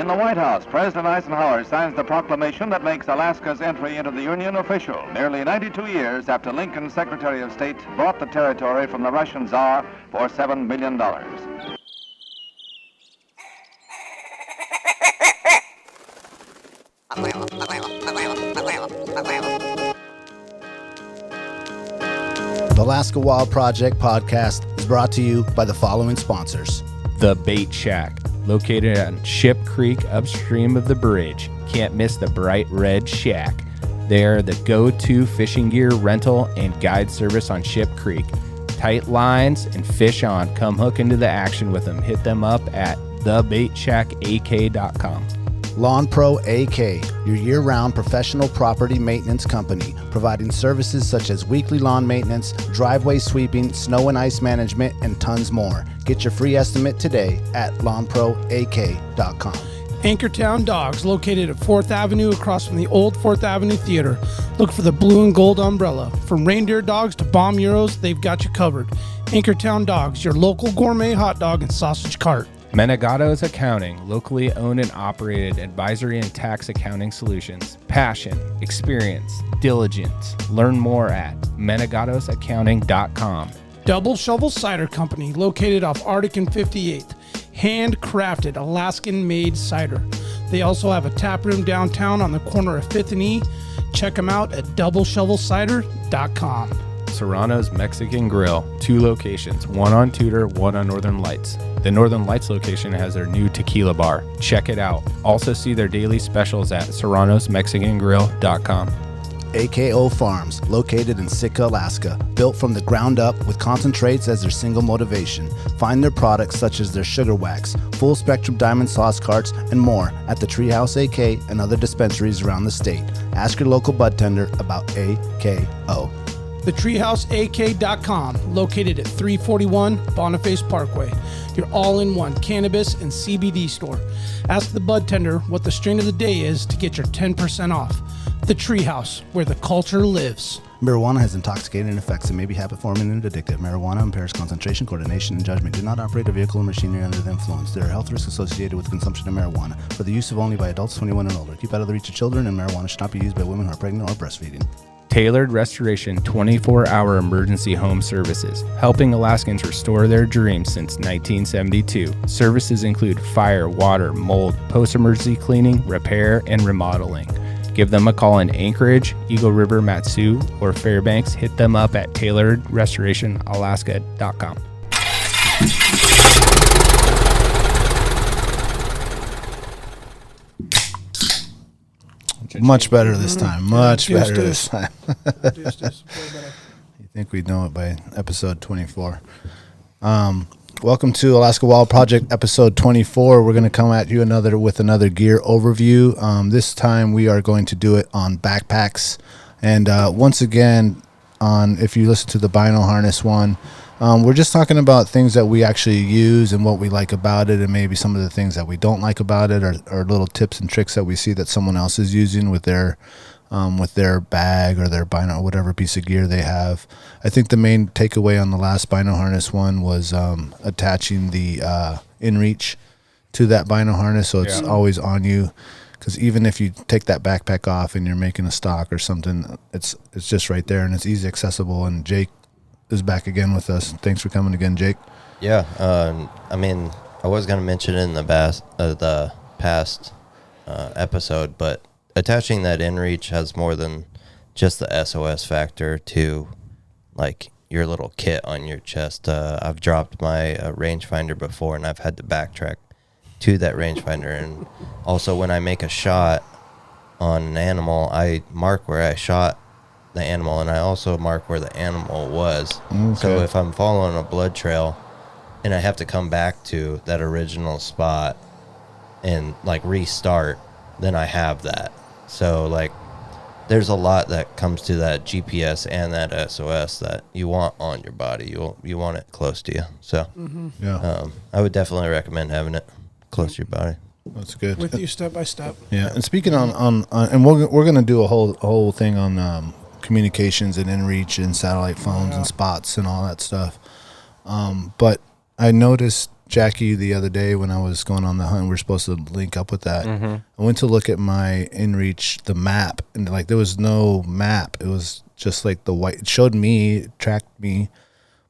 In the White House, President Eisenhower signs the proclamation that makes Alaska's entry into the Union official, nearly 92 years after Lincoln's Secretary of State bought the territory from the Russian Tsar for $7 million. The Alaska Wild Project podcast is brought to you by the following sponsors. The Bait Shack, located on Ship Creek upstream of the bridge. Can't miss the bright red shack. They are the go-to fishing gear rental and guide service on Ship Creek. Tight lines and fish on. Come hook into the action with them. Hit them up at thebaitshackak.com. Lawn Pro AK, your year-round professional property maintenance company, providing services such as weekly lawn maintenance, driveway sweeping, snow and ice management, and tons more. Get your free estimate today at lawnproak.com. Anchortown Dogs, located at 4th Avenue across from the old 4th Avenue Theater. Look for the blue and gold umbrella. From reindeer dogs to bomb euros, they've got you covered. Anchortown Dogs, your local gourmet hot dog and sausage cart. Menegato's Accounting, locally owned and operated advisory and tax accounting solutions. Passion, experience, diligence. Learn more at menegatosaccounting.com. Double Shovel Cider Company, located off Arctic and 58th. Handcrafted Alaskan-made cider. They also have a tap room downtown on the corner of 5th and E. Check them out at doubleshovelcider.com. Serrano's Mexican Grill, 2 locations, one on Tudor, one on Northern Lights. The Northern Lights location has their new tequila bar. Check it out. Also see their daily specials at serranosmexicangrill.com. AKO Farms, located in Sitka, Alaska, built from the ground up with concentrates as their single motivation. Find their products such as their sugar wax, full spectrum diamond sauce carts, and more at the Treehouse AK and other dispensaries around the state. Ask your local bud tender about AKO. TheTreehouseAK.com, located at 341 Boniface Parkway, your all-in-one cannabis and CBD store. Ask the bud tender what the strain of the day is to get your 10% off. The Treehouse, where the culture lives. Marijuana has intoxicating effects and may be habit-forming and addictive. Marijuana impairs concentration, coordination, and judgment. Do not operate a vehicle or machinery under the influence. There are health risks associated with consumption of marijuana. For the use of only by adults 21 and older. Keep out of the reach of children, and marijuana should not be used by women who are pregnant or breastfeeding. Tailored Restoration 24-hour emergency home services, helping Alaskans restore their dreams since 1972. Services include fire, water, mold, post-emergency cleaning, repair, and remodeling. Give them a call in Anchorage, Eagle River, Matsu, or Fairbanks. Hit them up at tailoredrestorationalaska.com. Much better this time. Much better this time. You You think we'd know it by episode 24. Welcome to Alaska Wild Project episode 24. We're going to come at you with another gear overview. This time we are going to do it on backpacks. And once again, if you listen to the bino harness one, we're just talking about things that we actually use and what we like about it, and maybe some of the things that we don't like about it, or little tips and tricks that we see that someone else is using with their bag or their bino or whatever piece of gear they have. I think the main takeaway on the last bino harness one was attaching the Inreach to that bino harness, so it's always on you. Because even if you take that backpack off and you're making a stock or something, it's just right there and it's easy accessible. And Jake is back again with us. Thanks for coming again, Jake. Yeah, I mean, I was going to mention it in the past episode, but attaching that Inreach has more than just the SOS factor to, like, your little kit on your chest. I've dropped my rangefinder before, and I've had to backtrack to that rangefinder. And also, when I make a shot on an animal, I mark where I shot the animal, and I also mark where the animal was. Okay. So if I'm following a blood trail and I have to come back to that original spot and, like, restart, then I have that. So, like, there's a lot that comes to that GPS and that SOS that you want on your body. You want it close to you. So I would definitely recommend having it close to your body. That's good. With you step by step. Yeah, and speaking on and we're gonna do a whole thing on communications and Inreach and satellite phones and spots and all that stuff. But I noticed Jackie the other day when I was going on the hunt. We were supposed to link up with that. Mm-hmm. I went to look at my Inreach, the map, and like there was no map. It was just like the white. It showed me, it tracked me,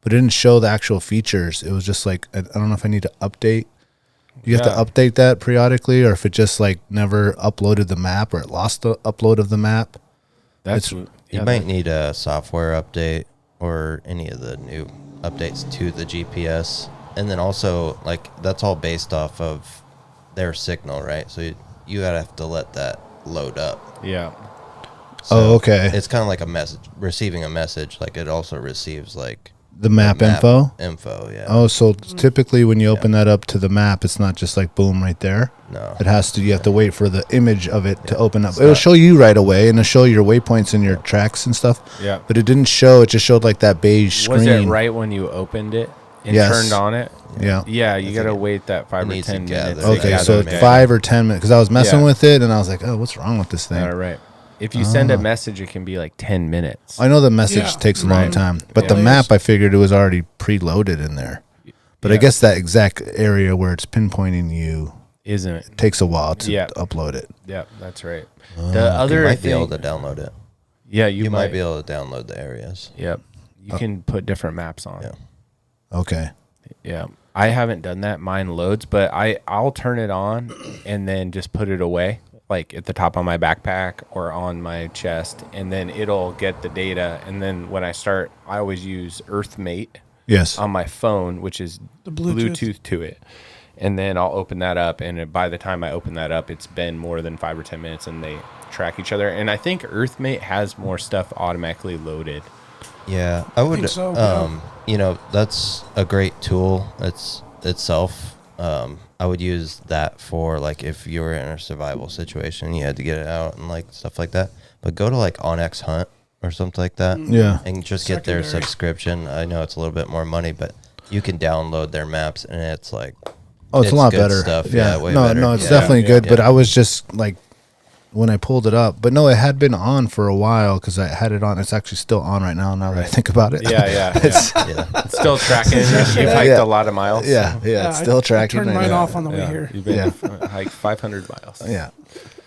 but it didn't show the actual features. It was just like, I don't know if I need to update. You have to update that periodically, or if it just like never uploaded the map, or it lost the upload of the map. You might need a software update or any of the new updates to the GPS. And then also, like, that's all based off of their signal, right? So you gotta have to let that load up. Yeah. So okay. It's kind of like a message, receiving a message. Like, it also receives, like, the map info? Info, yeah. Oh, so typically when you open that up to the map, it's not just like boom right there. No. It has to, you have to wait for the image of it to open up. It'll show you right away, and it'll show your waypoints and your tracks and stuff. Yeah. But it didn't show, it just showed like that beige screen. Was it right when you opened it and turned on it? Yeah. Yeah, you got to wait that 5 or 10 minutes. Okay, so 5 or 10 minutes, because I was messing with it, and I was like, oh, what's wrong with this thing? All right. If you send a message, it can be like 10 minutes. I know the message takes a long time, but the map, I figured it was already preloaded in there. But I guess that exact area where it's pinpointing you isn't it? Takes a while to upload it. Yeah, that's right. The other you might be able to download it. Yeah, you might be able to download the areas. Yep. You can put different maps on. Yeah. Okay. Yeah. I haven't done that. Mine loads, but I'll turn it on and then just put it away, like at the top of my backpack or on my chest, and then it'll get the data. And then when I start, I always use EarthMate on my phone, which is the Bluetooth to it. And then I'll open that up, and by the time I open that up, it's been more than 5 or 10 minutes, and they track each other. And I think EarthMate has more stuff automatically loaded. Yeah, I would. I think so, you know, that's a great tool. Itself. I would use that for like if you were in a survival situation, you had to get it out and like stuff like that. But go to like Onyx Hunt or something like that. Yeah, and just get their subscription. I know it's a little bit more money, but you can download their maps, and it's like, it's a lot better stuff. Yeah, way better. No, it's definitely good. But I was just like, when I pulled it up, but no, it had been on for a while because I had it on. It's actually still on right now. Now that I think about it, it's still tracking. You've hiked a lot of miles. Yeah, it's still tracking. I turned mine off on the way here. You've been hiked 500 miles. Yeah,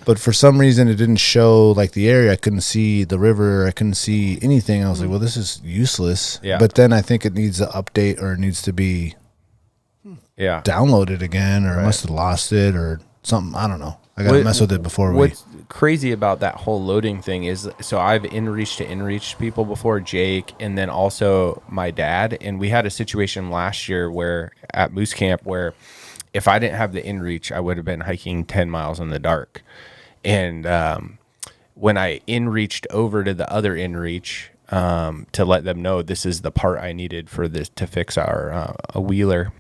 but for some reason it didn't show like the area. I couldn't see the river. I couldn't see anything. I was like, well, this is useless. Yeah. But then I think it needs to update, or it needs to be downloaded again, or I must have lost it or something. I don't know. I got to mess with it before What's crazy about that whole loading thing is, so I've Inreach to Inreach people before, Jake, and then also my dad. And we had a situation last year where at Moose Camp where if I didn't have the Inreach, I would have been hiking 10 miles in the dark. And when I Inreached over to the other Inreach to let them know this is the part I needed for this to fix our a wheeler,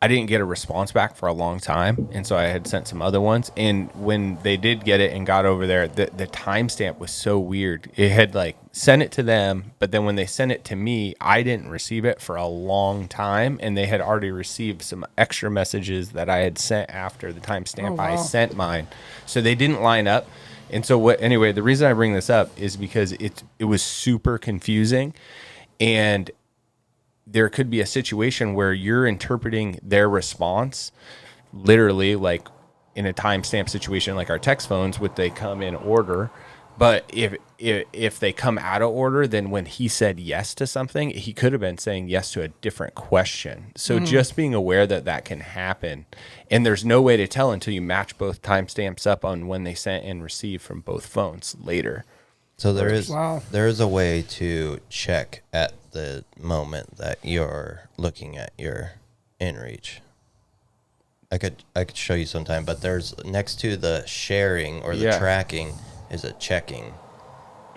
I didn't get a response back for a long time, and so I had sent some other ones. And when they did get it and got over there, the timestamp was so weird. It had like sent it to them, but then when they sent it to me, I didn't receive it for a long time, and they had already received some extra messages that I had sent after the timestamp I sent mine. So they didn't line up. And so anyway, the reason I bring this up is because it was super confusing, and there could be a situation where you're interpreting their response literally like in a timestamp situation, like our text phones, would they come in order. But if they come out of order, then when he said yes to something, he could have been saying yes to a different question. So just being aware that can happen. And there's no way to tell until you match both timestamps up on when they sent and received from both phones later. So there is a way to check at the moment that you're looking at your Inreach. I could show you sometime, but there's next to the sharing or the tracking is a checking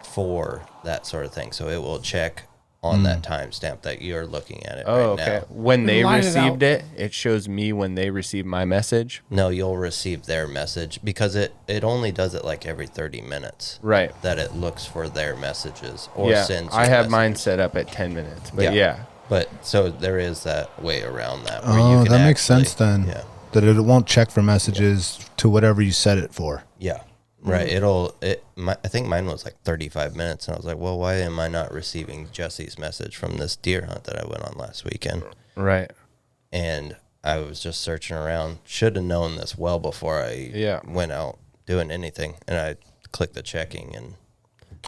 for that sort of thing. So it will check on that timestamp that you're looking at it now. When they received it shows me when they received my message. No, you'll receive their message because it only does it like every 30 minutes. Right. That it looks for their messages or sends. I have mine set up at 10 minutes, but But so there is that way around that. Where you can that makes sense then. Yeah. That it won't check for messages to whatever you set it for. Yeah. Right. I think mine was like 35 minutes. And I was like, well, why am I not receiving Jesse's message from this deer hunt that I went on last weekend? Right. And I was just searching around. Should have known this well before I went out doing anything. And I clicked the checking, and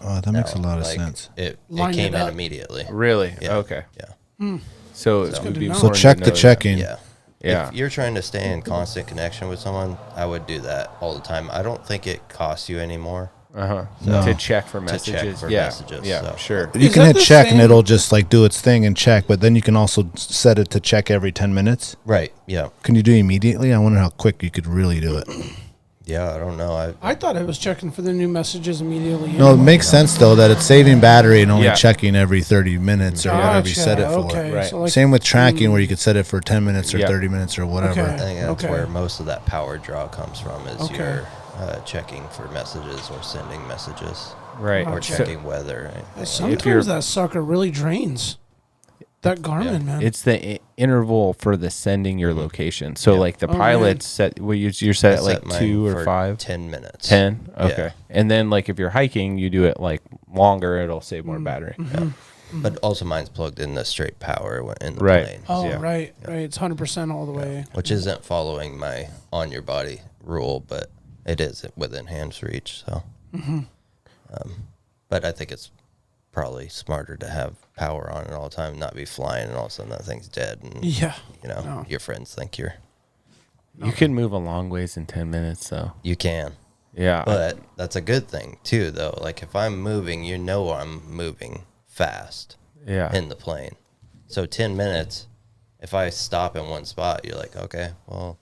that makes a lot of sense. It Lined came it in up. immediately. Really? Yeah. Okay. Yeah. So That's it good would to be know. So important check to the know check-in. Yeah. Yeah. If you're trying to stay in constant connection with someone, I would do that all the time. I don't think it costs you anymore. To check for To messages. check for yeah. messages, Yeah. so. Sure. You Is can that hit the check and same- it'll just like do its thing and check, but then you can also set it to check every 10 minutes. Right. Yeah. Can you do it immediately? I wonder how quick you could really do it. Yeah. I don't know. I thought it was checking for the new messages immediately. No, it makes sense though that it's saving battery and only Yeah. checking every 30 minutes or whatever you set it for. Okay. Right. So like, Same with tracking where you could set it for 10 minutes or Yeah. 30 minutes or whatever. Okay. I think that's Okay. where most of that power draw comes from is Okay. your checking for messages or sending messages Right. or Okay. checking weather. sometimes that sucker really drains. That Garmin, man. It's the interval for the sending your location. So Yeah. like the Oh, man. pilots set, well, you're set I at like set mine 2 or for 5? 10 minutes. 10? Yeah. Okay. And then like if you're hiking, you do it like longer, it'll save Mm. more battery. Yeah. But also mine's plugged in the straight power in the Right. plane. oh, yeah. right. It's 100% all the way. Which isn't following my on your body rule, but it is within hands reach. So, but I think it's probably smarter to have power on it all the time, not be flying and all of a sudden that thing's dead, and Yeah. you know your friends think You can move a long ways in 10 minutes, though. you can. Yeah. But that's a good thing too, though. Like if I'm moving, I'm moving fast yeah. in the plane. So 10 minutes, if I stop in one spot, you're like, okay, well,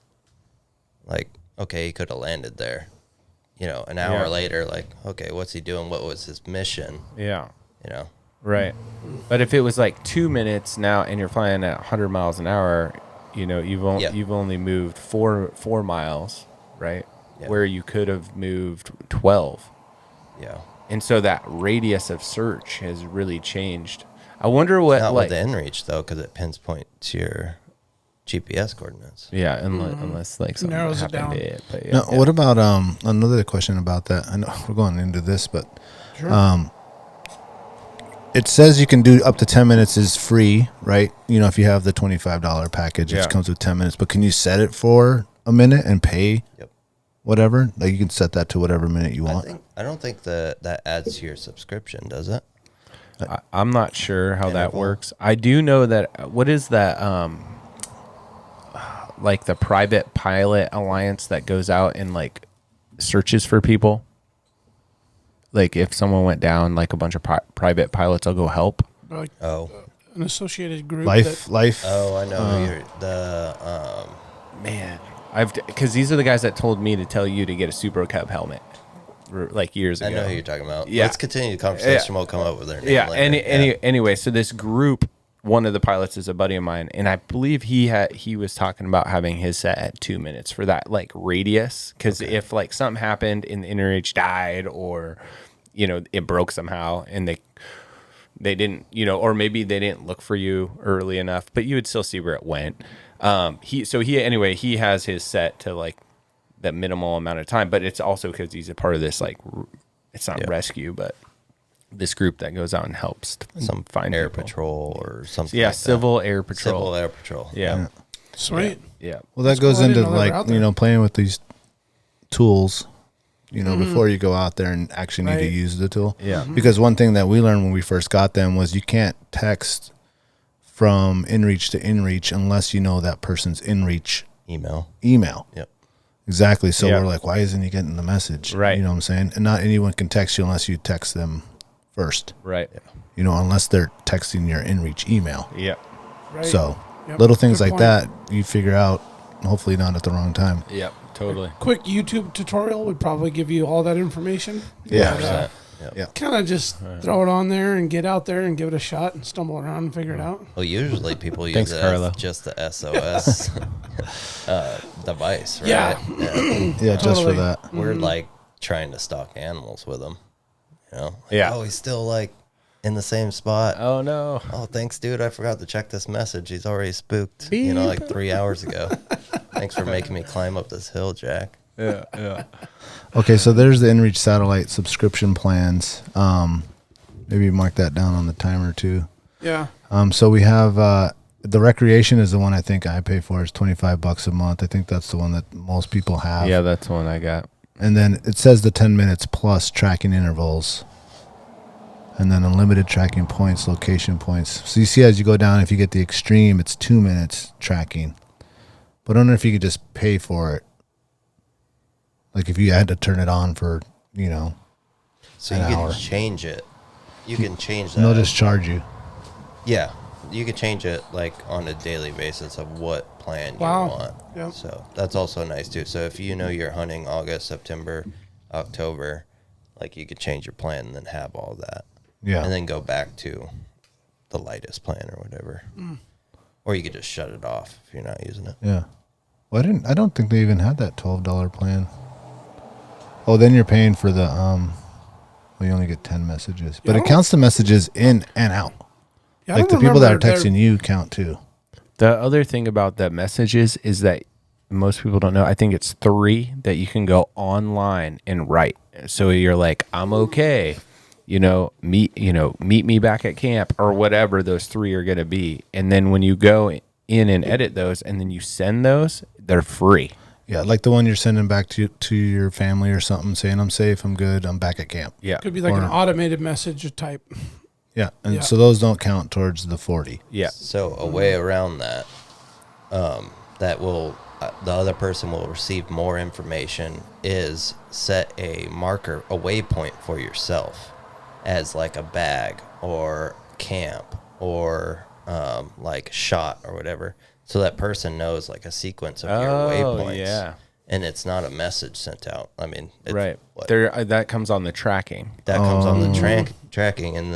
like, okay, he could have landed there. You know, an hour Yeah. later, like, okay, what's he doing? What was his mission? Yeah. You know, Right. But if it was like 2 minutes now and you're flying at 100 miles an hour, you know, you've only moved 4 miles, right? Yeah. Where you could have moved 12. yeah. And so that radius of search has really changed. I wonder what Not like with the Inreach though, because it pinpoints your GPS coordinates. yeah, unless like something Narrows it happened down. to it. But yeah. Now, what about another question about that? I know we're going into this, but Sure. it says you can do up to 10 minutes is free, right? You know, if you have the $25 package, Yeah. it comes with 10 minutes. But can you set it for a minute and pay Yep. whatever? Like you can set that to whatever minute you want. I don't think that adds to your subscription, does it? I'm not sure how that Interval. works. I do know that what is that like the private pilot alliance that goes out and like searches for people? Like if someone went down, like a bunch of private pilots will go help. Like Oh. an associated group. Life. Oh, I know. who you're, Man, because these are the guys that told me to tell you to get a Super Cub helmet, like years ago. I know who you're talking about. Yeah. Let's continue the conversation. We'll come up with their name Yeah. later. Anyway, so this group, one of the pilots is a buddy of mine, and I believe he was talking about having his set at 2 minutes for that like radius. Because if like something happened and the Inreach died, or you know it broke somehow, and they didn't, you know, or maybe they didn't look for you early enough, but you would still see where it went. He has his set to like that minimal amount of time, but it's also because he's a part of this like it's not rescue, but this group that goes out and helps Some find air people. patrol or something. Yeah, like that. Civil Air Patrol. Civil Air Patrol. Yeah. Sweet. Yeah. Well, that That's goes cool. I into didn't know they were out like, there. you know, playing with these tools, you know, before you go out there and actually need to Right. use the tool. Yeah. Because one thing that we learned when we first got them was you can't text from Inreach to Inreach unless you know that person's Inreach Email. email. Yep. Exactly. So Yeah. we're like, why isn't he getting the message? Right. You know what I'm saying? And not anyone can text you unless you text them first. Right. You know, unless they're texting your Inreach email. Yeah. Right. So Yep. little things Good like point. that you figure out, hopefully not at the wrong time. Yep. Totally. Quick YouTube tutorial would probably give you all that information. Yeah. 100%. Yep. Yeah. Kind of just throw it on there and get out there and give it a shot and stumble around and figure it out. Well, usually people use Thanks, it Carlo. as just the SOS device, right? Yeah. Yeah, just for Totally. that. We're like trying to stalk animals with them. You know? Yeah. Oh, he's still like in the same spot. Oh no. Oh, thanks, dude. I forgot to check this message. He's already spooked. You know, like 3 hours ago. Thanks for making me climb up this hill, Jack. Yeah. Okay, so there's the Inreach satellite subscription plans. Maybe mark that down on the timer too. Yeah. So we have the recreation is the one I think I pay for. It's $25 a month. I think that's the one that most people have. Yeah, that's the one I got. And then it says the 10 minutes plus tracking intervals. And then unlimited tracking points, location points. So you see as you go down, if you get the extreme, it's 2 minutes tracking. But I don't know if you could just pay for it. Like if you had to turn it on for, So an you can hour. change it. You can change that. And they'll just charge you. Yeah. You can change it like on a daily basis of what plan you Wow. want. Yep. So that's also nice too. So if you're hunting August, September, October, like you could change your plan and then have all that. Yeah. And then go back to the lightest plan or whatever. Or you could just shut it off if you're not using it. Yeah. Well, I don't think they even had that $12 plan. Oh, then you're paying for the you only get 10 messages. But Yeah. it counts the messages in and out. Yeah, I Like the don't people that are remember texting you count too. The other thing about the messages is that most people don't know. I think it's 3 that you can go online and write. So you're like, I'm okay. Meet me back at camp or whatever those 3 are going to be. And then when you go in and edit those and then you send those, they're free. Yeah, like the one you're sending back to your family or something, saying I'm safe, I'm good, I'm back at camp. Yeah. Could be like Or- an automated message type. Yeah, and Yeah. so those don't count towards the 40. Yeah. So a way around that, that will the other person will receive more information is set a marker, a waypoint for yourself, as like a bag or camp or like shot or whatever, so that person knows like a sequence of your waypoints. Yeah. And it's not a message sent out. I mean, it's, Right. what, There that comes on the tracking. that comes on the tracking, and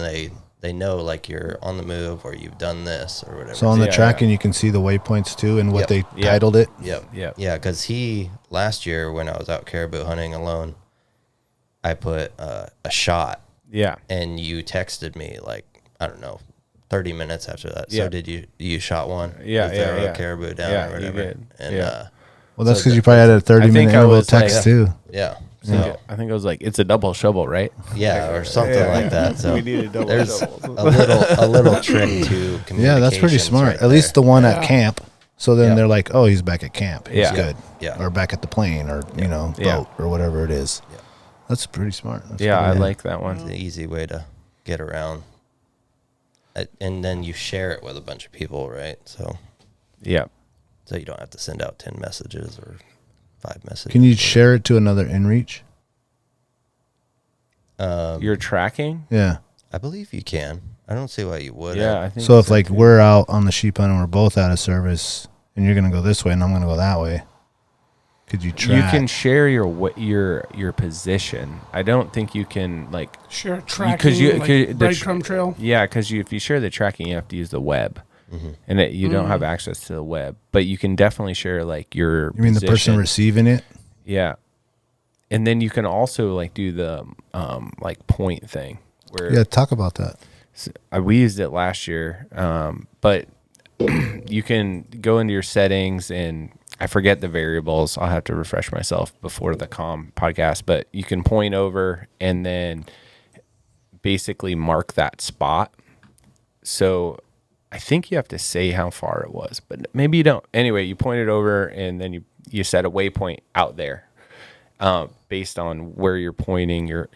they know like you're on the move or you've done this or whatever. So on the Yeah, tracking, you can see the waypoints too and what Yep. they Yep. titled it. Yep. Yep. Yeah, because last year when I was out caribou hunting alone, I put a shot, Yeah. and you texted me like, I don't know, 30 minutes after that. Yeah. So did you shot one? Yeah, Was there yeah, a yeah. caribou down Yeah, or you whatever? did. And Yeah. Well, that's So because you that- probably had a 30-minute think I interval was like- text too. yeah. I So think, I think it was like, it's a double shovel, right? yeah, or something like that. So We need a double there's shovel. a little trick to communication. Yeah, that's pretty smart. At least the one at Yeah. camp. So then Yeah. they're like, oh, he's back at camp. He's Yeah. good. Yeah. Or back at the plane or, Yeah. boat or whatever it is. Yeah. That's pretty smart. That's Yeah, I pretty- like that It's one. an easy way to get around. And then you share it with a bunch of people, right? So Yeah. you don't have to send out 10 messages or 5 messages. Can you share it to another Inreach? You're tracking? Yeah. I believe you can. I don't see why you would. Yeah, I think So if like we're out on the sheep hunt and we're both out of service and you're going to go this way and I'm going to go that way, could you track? you can share your position. I don't think you can like Share tracking, like breadcrumb trail. Yeah, because if you share the tracking, you have to use the web, and you don't have access to the web. But you can definitely share like your. You mean the person position. receiving it? Yeah, and then you can also like do the like point thing where Yeah, talk about that. we used it last year, but you can go into your settings and I forget the variables. I'll have to refresh myself before the podcast, but you can point over and then basically mark that spot. So I think you have to say how far it was, but maybe you don't. Anyway, you point it over and then you set a waypoint out there based on where you're pointing your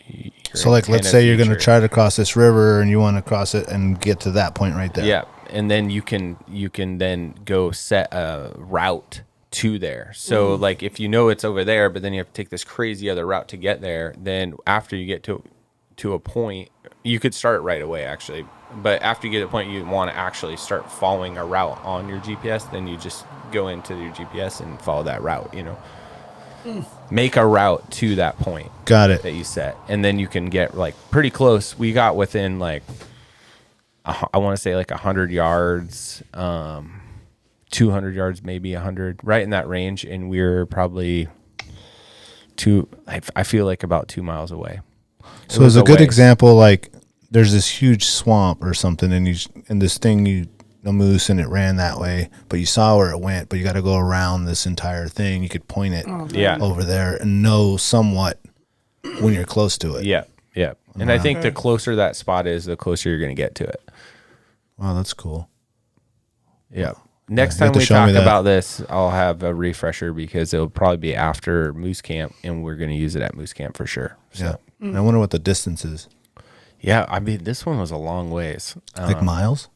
So like, let's antenna say you're going to feature. try to cross this river and you want to cross it and get to that point right there. Yeah, and then you can then go set a route to there. So like if you know it's over there, but then you have to take this crazy other route to get there, then after you get to a point, you could start right away actually. But after you get to a point you want to actually start following a route on your GPS, then you just go into your GPS and follow that route, Make a route to that point Got it. that you set. And then you can get like pretty close. We got within like I want to say like 100 yards, 200 yards, maybe 100, right in that range. And we're probably I feel like about 2 miles away. So was as a a good ways. example, like there's this huge swamp or something and this thing a moose and it ran that way, but you saw where it went, but you got to go around this entire thing. You could point it over there and know somewhat when you're close to it. Yeah. Yeah. And I think the closer that spot is, the closer you're going to get to it. Wow, that's cool. Yeah. Next time we talk about this, I'll have a refresher because it'll probably be after moose camp, and we're going to use it at moose camp for sure. So. Yeah. I wonder what the distance is. Yeah, I mean, this one was a long ways. Like miles?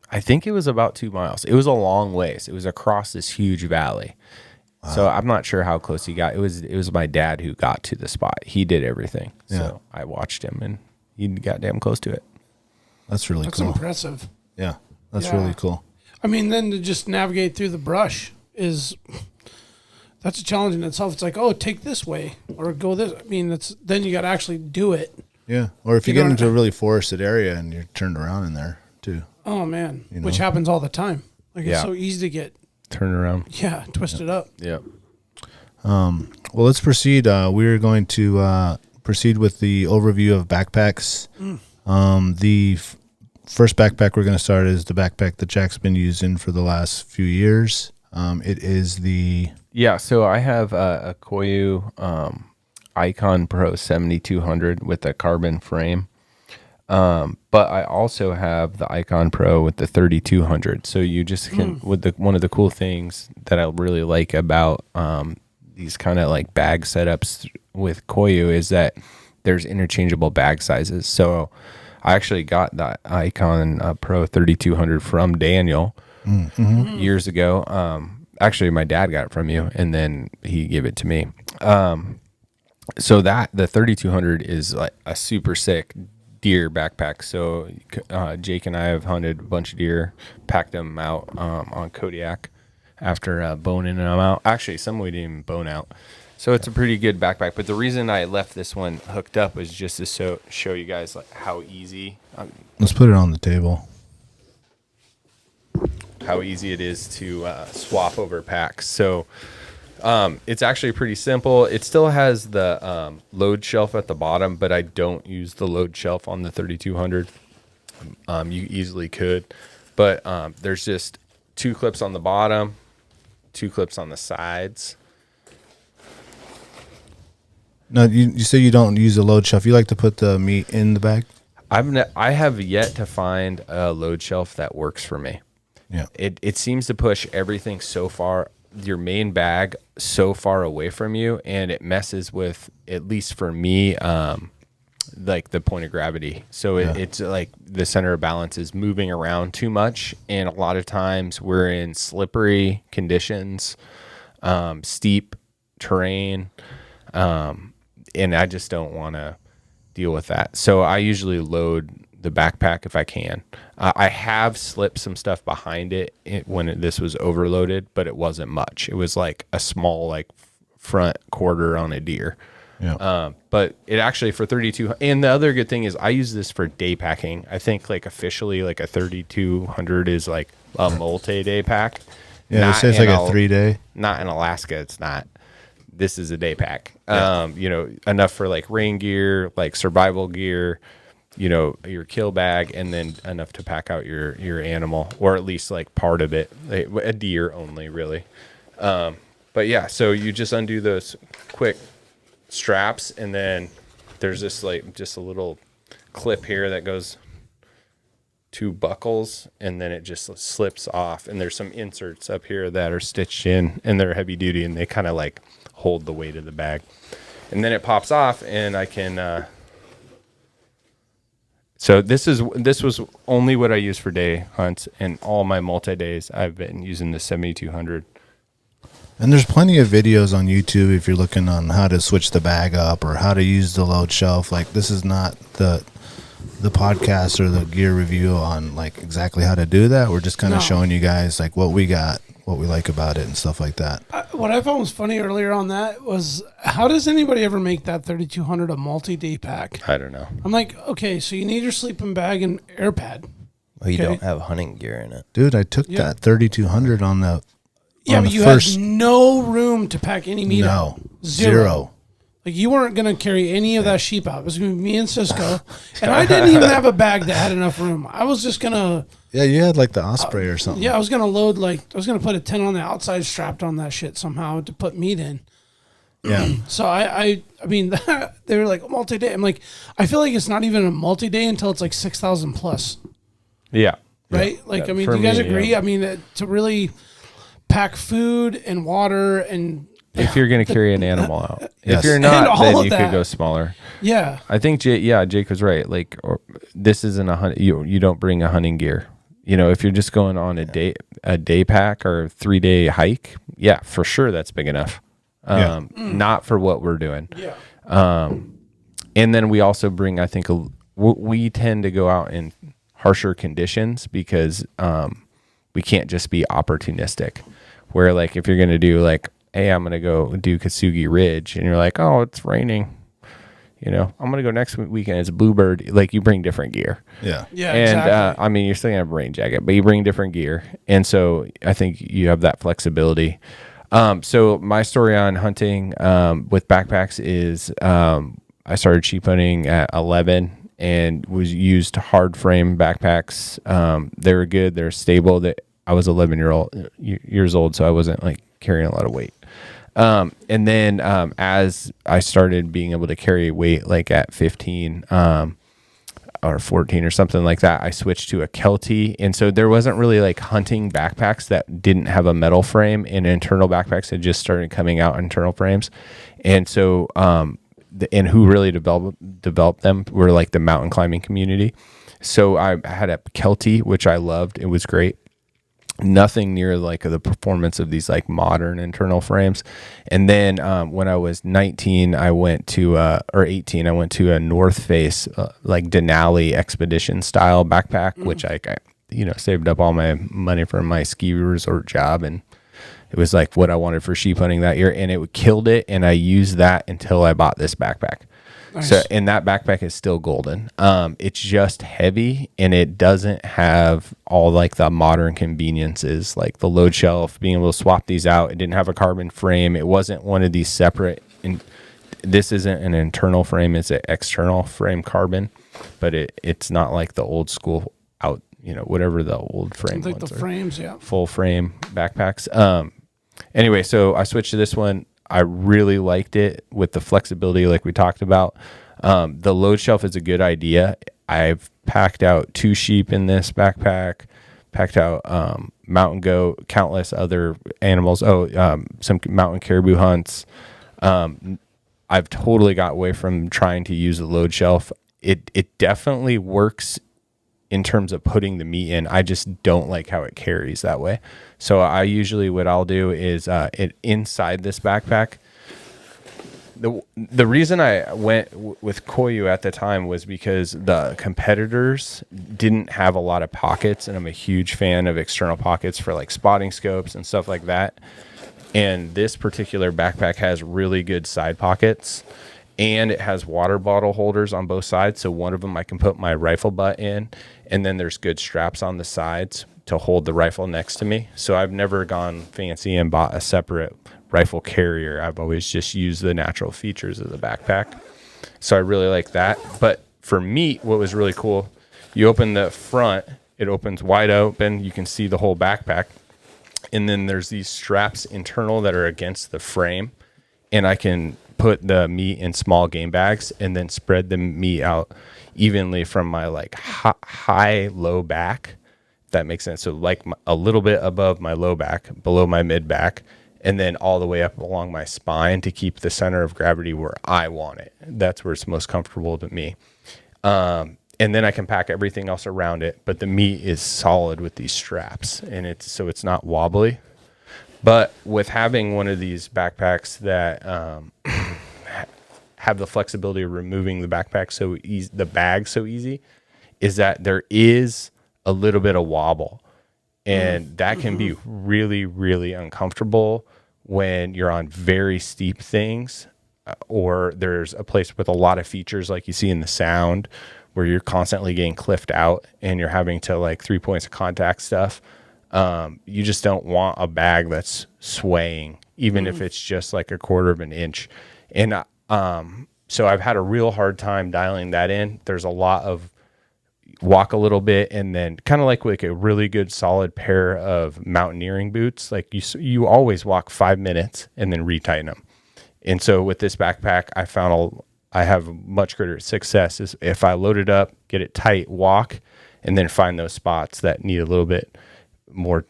I think it was about 2 miles. It was a long ways. It was across this huge valley. Wow. So I'm not sure how close he got. It was my dad who got to the spot. He did everything. Yeah. So I watched him, and he got damn close to it. That's really cool. That's impressive. Yeah, that's really cool. I mean, then to just navigate through the brush that's a challenge in itself. It's like, oh, take this way or go this. I mean, then you got to actually do it. Yeah, or if you get into a really forested area and you're turned around in there too. Oh man, which happens all the time. Like it's so easy to get turned around. Yeah, twisted up. Yeah. Well, let's proceed. We're going to proceed with the overview of backpacks. The first backpack we're going to start is the backpack that Jack's been using for the last few years. It is the... Yeah, so I have a Kuiu Icon Pro 7200 with a carbon frame. But I also have the Icon Pro with the 3200. So you just can... One of the cool things that I really like about these kind of like bag setups with Kuiu is that there's interchangeable bag sizes. So... I actually got that Icon Pro 3200 from Daniel years ago. Actually, my dad got it from you, and then he gave it to me. So the 3200 is like a super sick deer backpack. So Jake and I have hunted a bunch of deer, packed them out on Kodiak after boning them out. Actually, some we didn't even bone out. So it's a pretty good backpack, but the reason I left this one hooked up was just to show you guys like how easy. Let's put it on the table. How easy it is to swap over packs. So it's actually pretty simple. It still has the load shelf at the bottom, but I don't use the load shelf on the 3200. You easily could, but there's just 2 clips on the bottom, 2 clips on the sides. No, you say you don't use a load shelf. You like to put the meat in the bag? I have yet to find a load shelf that works for me. Yeah. It seems to push everything so far, your main bag so far away from you, and it messes with, at least for me, like the point of gravity. So it's like the center of balance is moving around too much, and a lot of times we're in slippery conditions, steep terrain, and I just don't want to deal with that. So I usually load the backpack if I can. I have slipped some stuff behind it when this was overloaded, but it wasn't much. It was like a small like front quarter on a deer. Yeah. But it actually for 32, and the other good thing is I use this for day packing. I think like officially like a 3200 is like a multi-day pack. Yeah, it says like a 3-day. Not in Alaska, it's not. This is a day pack. Enough for like rain gear, like survival gear, your kill bag, and then enough to pack out your animal, or at least like part of it, a deer only really. But yeah, so you just undo those quick straps, and then there's this like just a little clip here that goes 2 buckles, and then it just slips off, and there's some inserts up here that are stitched in, and they're heavy duty, and they kind of like hold the weight of the bag, and then it pops off, and I can so this was only what I use for day hunts, and all my multi-days I've been using the 7200. And there's plenty of videos on YouTube if you're looking on how to switch the bag up or how to use the load shelf. Like, this is not the podcast or the gear review on like exactly how to do that. We're just kind of showing you guys like what we got, what we like about it, and stuff like that. What I found was funny earlier on that was, how does anybody ever make that 3200 a multi-day pack? I don't know. I'm like, okay, so you need your sleeping bag and air pad. Well, you don't have hunting gear in it. Dude, I took that 3200 on the but you have no room to pack any meat out. Zero. Like, you weren't going to carry any of that sheep out. It was going to be me and Cisco. And I didn't even have a bag that had enough room. I was just going to... Yeah, you had like the Osprey or something. Yeah, I was going to load, I was going to put a tent on the outside strapped on that shit somehow to put meat in. Yeah. So I mean, they were like, multi-day. I'm like, I feel like it's not even a multi-day until it's like 6,000 plus. Yeah. Right? Yeah. Like, Yeah, I mean, for do you guys me, agree? yeah. I mean, to really pack food and water and... If you're going to carry an animal out. Yes. If you're And not, all then of you that. could go smaller. Yeah. I think Jake was right. Like, this isn't a hunt. You don't bring a hunting gear. You know, if you're just going on a day pack or a 3-day hike, yeah, for sure that's big enough. Not for what we're doing. Yeah. And then we also bring, I think, we tend to go out in harsher conditions because we can't just be opportunistic. Where, like, if you're going to do, like, hey, I'm going to go do Kasugi Ridge, and you're like, oh, it's raining. You know, I'm going to go next weekend. It's Bluebird. Like, you bring different gear. Yeah. Yeah, And, exactly. I mean, you're still going to have a rain jacket, but you bring different gear. And so I think you have that flexibility. So my story on hunting with backpacks is I started sheep hunting at 11 and was used hard frame backpacks. They were good. They're stable. I was 11 years old, so I wasn't like carrying a lot of weight. And then as I started being able to carry weight, like at 15 or 14 or something like that, I switched to a Kelty. And so there wasn't really like hunting backpacks that didn't have a metal frame, and internal backpacks had just started coming out internal frames. And so, and who really developed them were like the mountain climbing community. So I had a Kelty, which I loved. It was great. Nothing near like the performance of these like modern internal frames. And then when I was 19, I went to or 18, I went to a North Face like Denali expedition style backpack, which I saved up all my money for my ski resort job, and it was like what I wanted for sheep hunting that year, and it killed it. And I used that until I bought this backpack. Nice. So, and that backpack is still golden. It's just heavy, and it doesn't have all like the modern conveniences, like the load shelf, being able to swap these out. It didn't have a carbon frame. It wasn't one of these separate. This isn't an internal frame; it's an external frame carbon, but it's not like the old school out. Whatever the old frame I think ones the are. frames, yeah. Full frame backpacks. Anyway, so I switched to this one. I really liked it with the flexibility like we talked about. The load shelf is a good idea. I've packed out 2 sheep in this backpack, packed out mountain goat, countless other animals. Some mountain caribou hunts. I've totally got away from trying to use the load shelf. It definitely works in terms of putting the meat in. I just don't like how it carries that way. So I usually, what I'll do is inside this backpack. The reason I went with Kuiu at the time was because the competitors didn't have a lot of pockets, and I'm a huge fan of external pockets for like spotting scopes and stuff like that. And this particular backpack has really good side pockets, and it has water bottle holders on both sides. So one of them I can put my rifle butt in, and then there's good straps on the sides to hold the rifle next to me. So I've never gone fancy and bought a separate rifle carrier. I've always just used the natural features of the backpack. So I really like that. But for meat, what was really cool, you open the front, it opens wide open. You can see the whole backpack. And then there's these straps internal that are against the frame. And I can put the meat in small game bags and then spread the meat out evenly from my like high low back, if that makes sense. So like a little bit above my low back, below my mid back, and then all the way up along my spine to keep the center of gravity where I want it. That's where it's most comfortable to me. And then I can pack everything else around it, but the meat is solid with these straps, and it's not wobbly. But with having one of these backpacks that have the flexibility of removing the backpack so easy, the bag so easy, is that there is a little bit of wobble, and that can be really, really uncomfortable when you're on very steep things, or there's a place with a lot of features like you see in the Sound, where you're constantly getting cliffed out and you're having to like 3 points of contact stuff. You just don't want a bag that's swaying, even if it's just like a quarter of an inch. And So I've had a real hard time dialing that in. There's a lot of walk a little bit, and then kind of like a really good solid pair of mountaineering boots. Like you always walk 5 minutes and then retighten them. And so with this backpack, I found I have much greater success is if I load it up, get it tight, walk, and then find those spots that need a little bit more,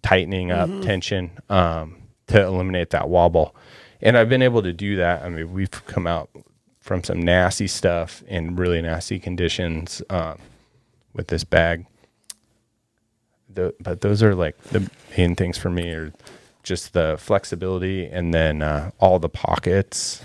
tightening up, tension, to eliminate that wobble. And I've been able to do that. I mean, we've come out from some nasty stuff in really nasty conditions with this bag. But those are like the main things for me, are just the flexibility and then all the pockets.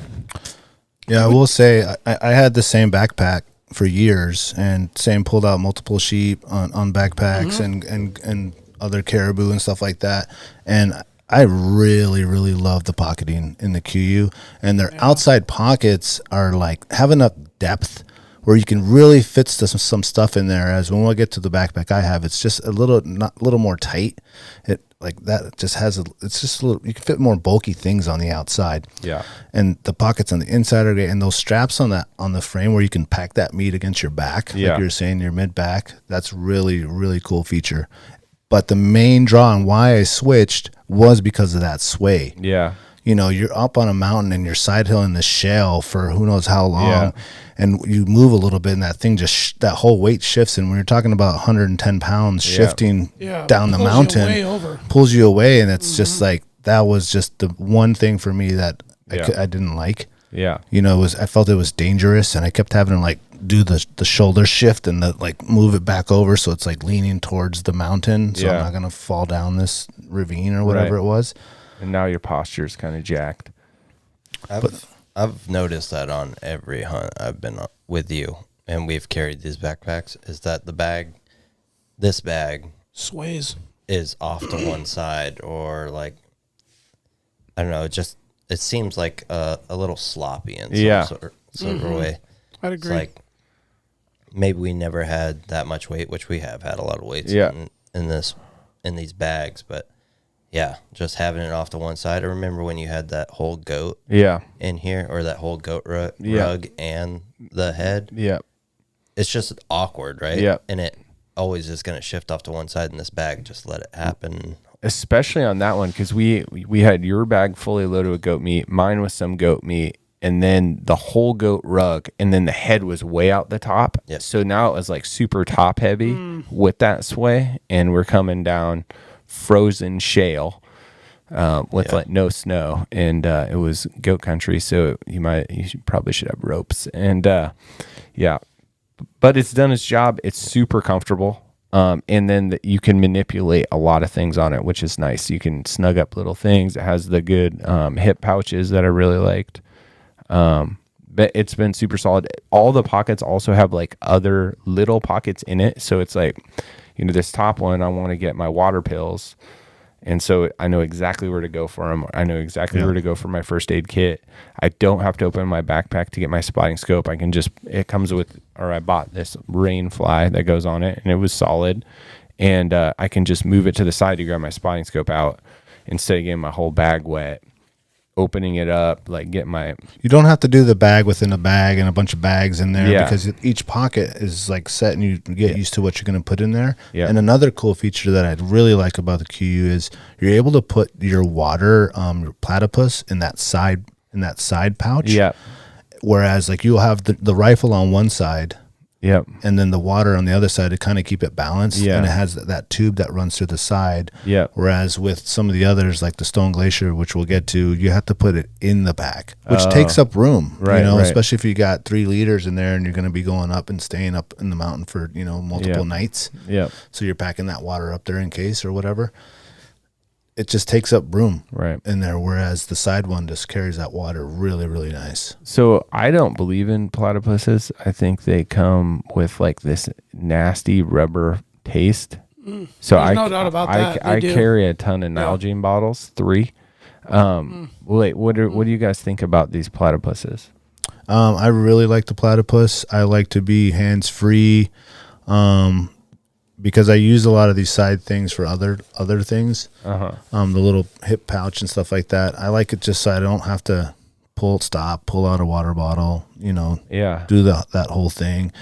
Yeah, I will say I had the same backpack for years, and same pulled out multiple sheep on backpacks and other caribou and stuff like that. And I really, really love the pocketing in the Kuiu, and their outside pockets are like have enough depth where you can really fit some stuff in there. As when we get to the backpack I have, it's just a little more tight. It like that just has it's just a little, you can fit more bulky things on the outside. Yeah, and the pockets on the inside are great, and those straps on the frame where you can pack that meat against your back, like you were saying, your mid back. That's really, really cool feature. But the main draw and why I switched was because of that sway. Yeah. You're up on a mountain and you're side hill in the shale for who knows how long, and you move a little bit and that thing just, that whole weight shifts. And when you're talking about 110 pounds shifting down the mountain, pulls you away. And it's just like, that was just the one thing for me that I didn't like. Yeah. I felt it was dangerous, and I kept having to like do the shoulder shift and move it back over, so it's like leaning towards the mountain, so I'm not gonna fall down this ravine or whatever it was. And now your posture is kind of jacked. I've noticed that on every hunt I've been on with you, and we've carried these backpacks, is that this bag sways, is off to one side, or like, I don't know, it seems like a little sloppy in some sort of way. I'd agree. It's like maybe we never had that much weight, which we have had a lot of weights in these bags, but just having it off to one side. I remember when you had that whole goat in here, or that whole goat rug and the head. Yeah. It's just awkward, right? Yeah. And it always is going to shift off to one side in this bag. Just let it happen. Especially on that one, because we had your bag fully loaded with goat meat, mine with some goat meat, and then the whole goat rug, and then the head was way out the top. Yep. So now it was like super top heavy with that sway, and we're coming down frozen shale with like no snow, and it was goat country, so you probably should have ropes, and but it's done its job. It's super comfortable. And then you can manipulate a lot of things on it, which is nice. You can snug up little things. It has the good hip pouches that I really liked. But it's been super solid. All the pockets also have like other little pockets in it. So it's like, this top one, I want to get my water pills. And so I know exactly where to go for them. I know exactly where to go for my first aid kit. I don't have to open my backpack to get my spotting scope. It comes with, or I bought this rain fly that goes on it, and it was solid. And I can just move it to the side to grab my spotting scope out instead of getting my whole bag wet. Opening it up, you don't have to do the bag within a bag and a bunch of bags in there, because each pocket is like set, and you get used to what you're going to put in there. And another cool feature that I'd really like about the Kuiu is you're able to put your water, your platypus in that side pouch. Whereas like you'll have the rifle on one side. And then the water on the other side to kind of keep it balanced. And it has that tube that runs through the side. Whereas with some of the others, like the Stone Glacier, which we'll get to, you have to put it in the back, which takes up room. Especially if you got 3 liters in there and you're going to be going up and staying up in the mountain for multiple nights. So you're packing that water up there in case or whatever. It just takes up room in there, whereas the side one just carries that water really, really nice. So I don't believe in platypuses. I think they come with like this nasty rubber taste. So There's no doubt about that. I carry a ton of nalgene bottles, 3. Wait, what do you guys think about these platypuses? I really like the platypus. I like to be hands-free. Because I use a lot of these side things for other things, the little hip pouch and stuff like that. I like it just so I don't have to pull out a water bottle, Yeah. do that whole thing.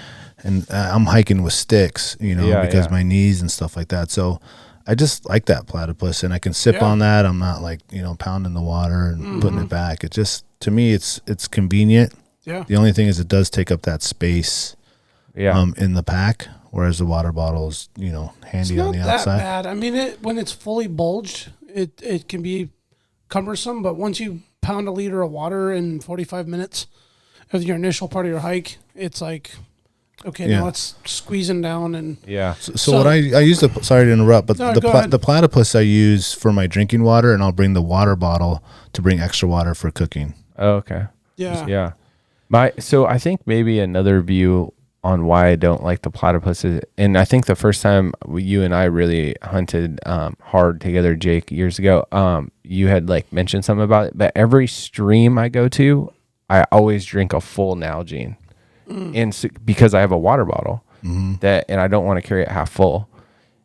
And I'm hiking with sticks, because my knees and stuff like that. So I just like that platypus, and I can sip on that. I'm not like, pounding the water and putting it back. It just, to me, it's convenient. Yeah. The only thing is it does take up that space in the pack, whereas the water bottle is, handy on the outside. It's not that bad. I mean, when it's fully bulged, it can be cumbersome, but once you pound a liter of water in 45 minutes of your initial part of your hike, it's like, okay, now it's squeezing down. And so what I use sorry to interrupt, but the platypus I use for my drinking water, and I'll bring the water bottle to bring extra water for cooking. Oh, okay. Yeah. So I think maybe another view on why I don't like the platypus is, and I think the first time you and I really hunted hard together, Jake, years ago, you had like mentioned something about it, but every stream I go to, I always drink a full nalgene. And so, because I have a water bottle and I don't want to carry it half full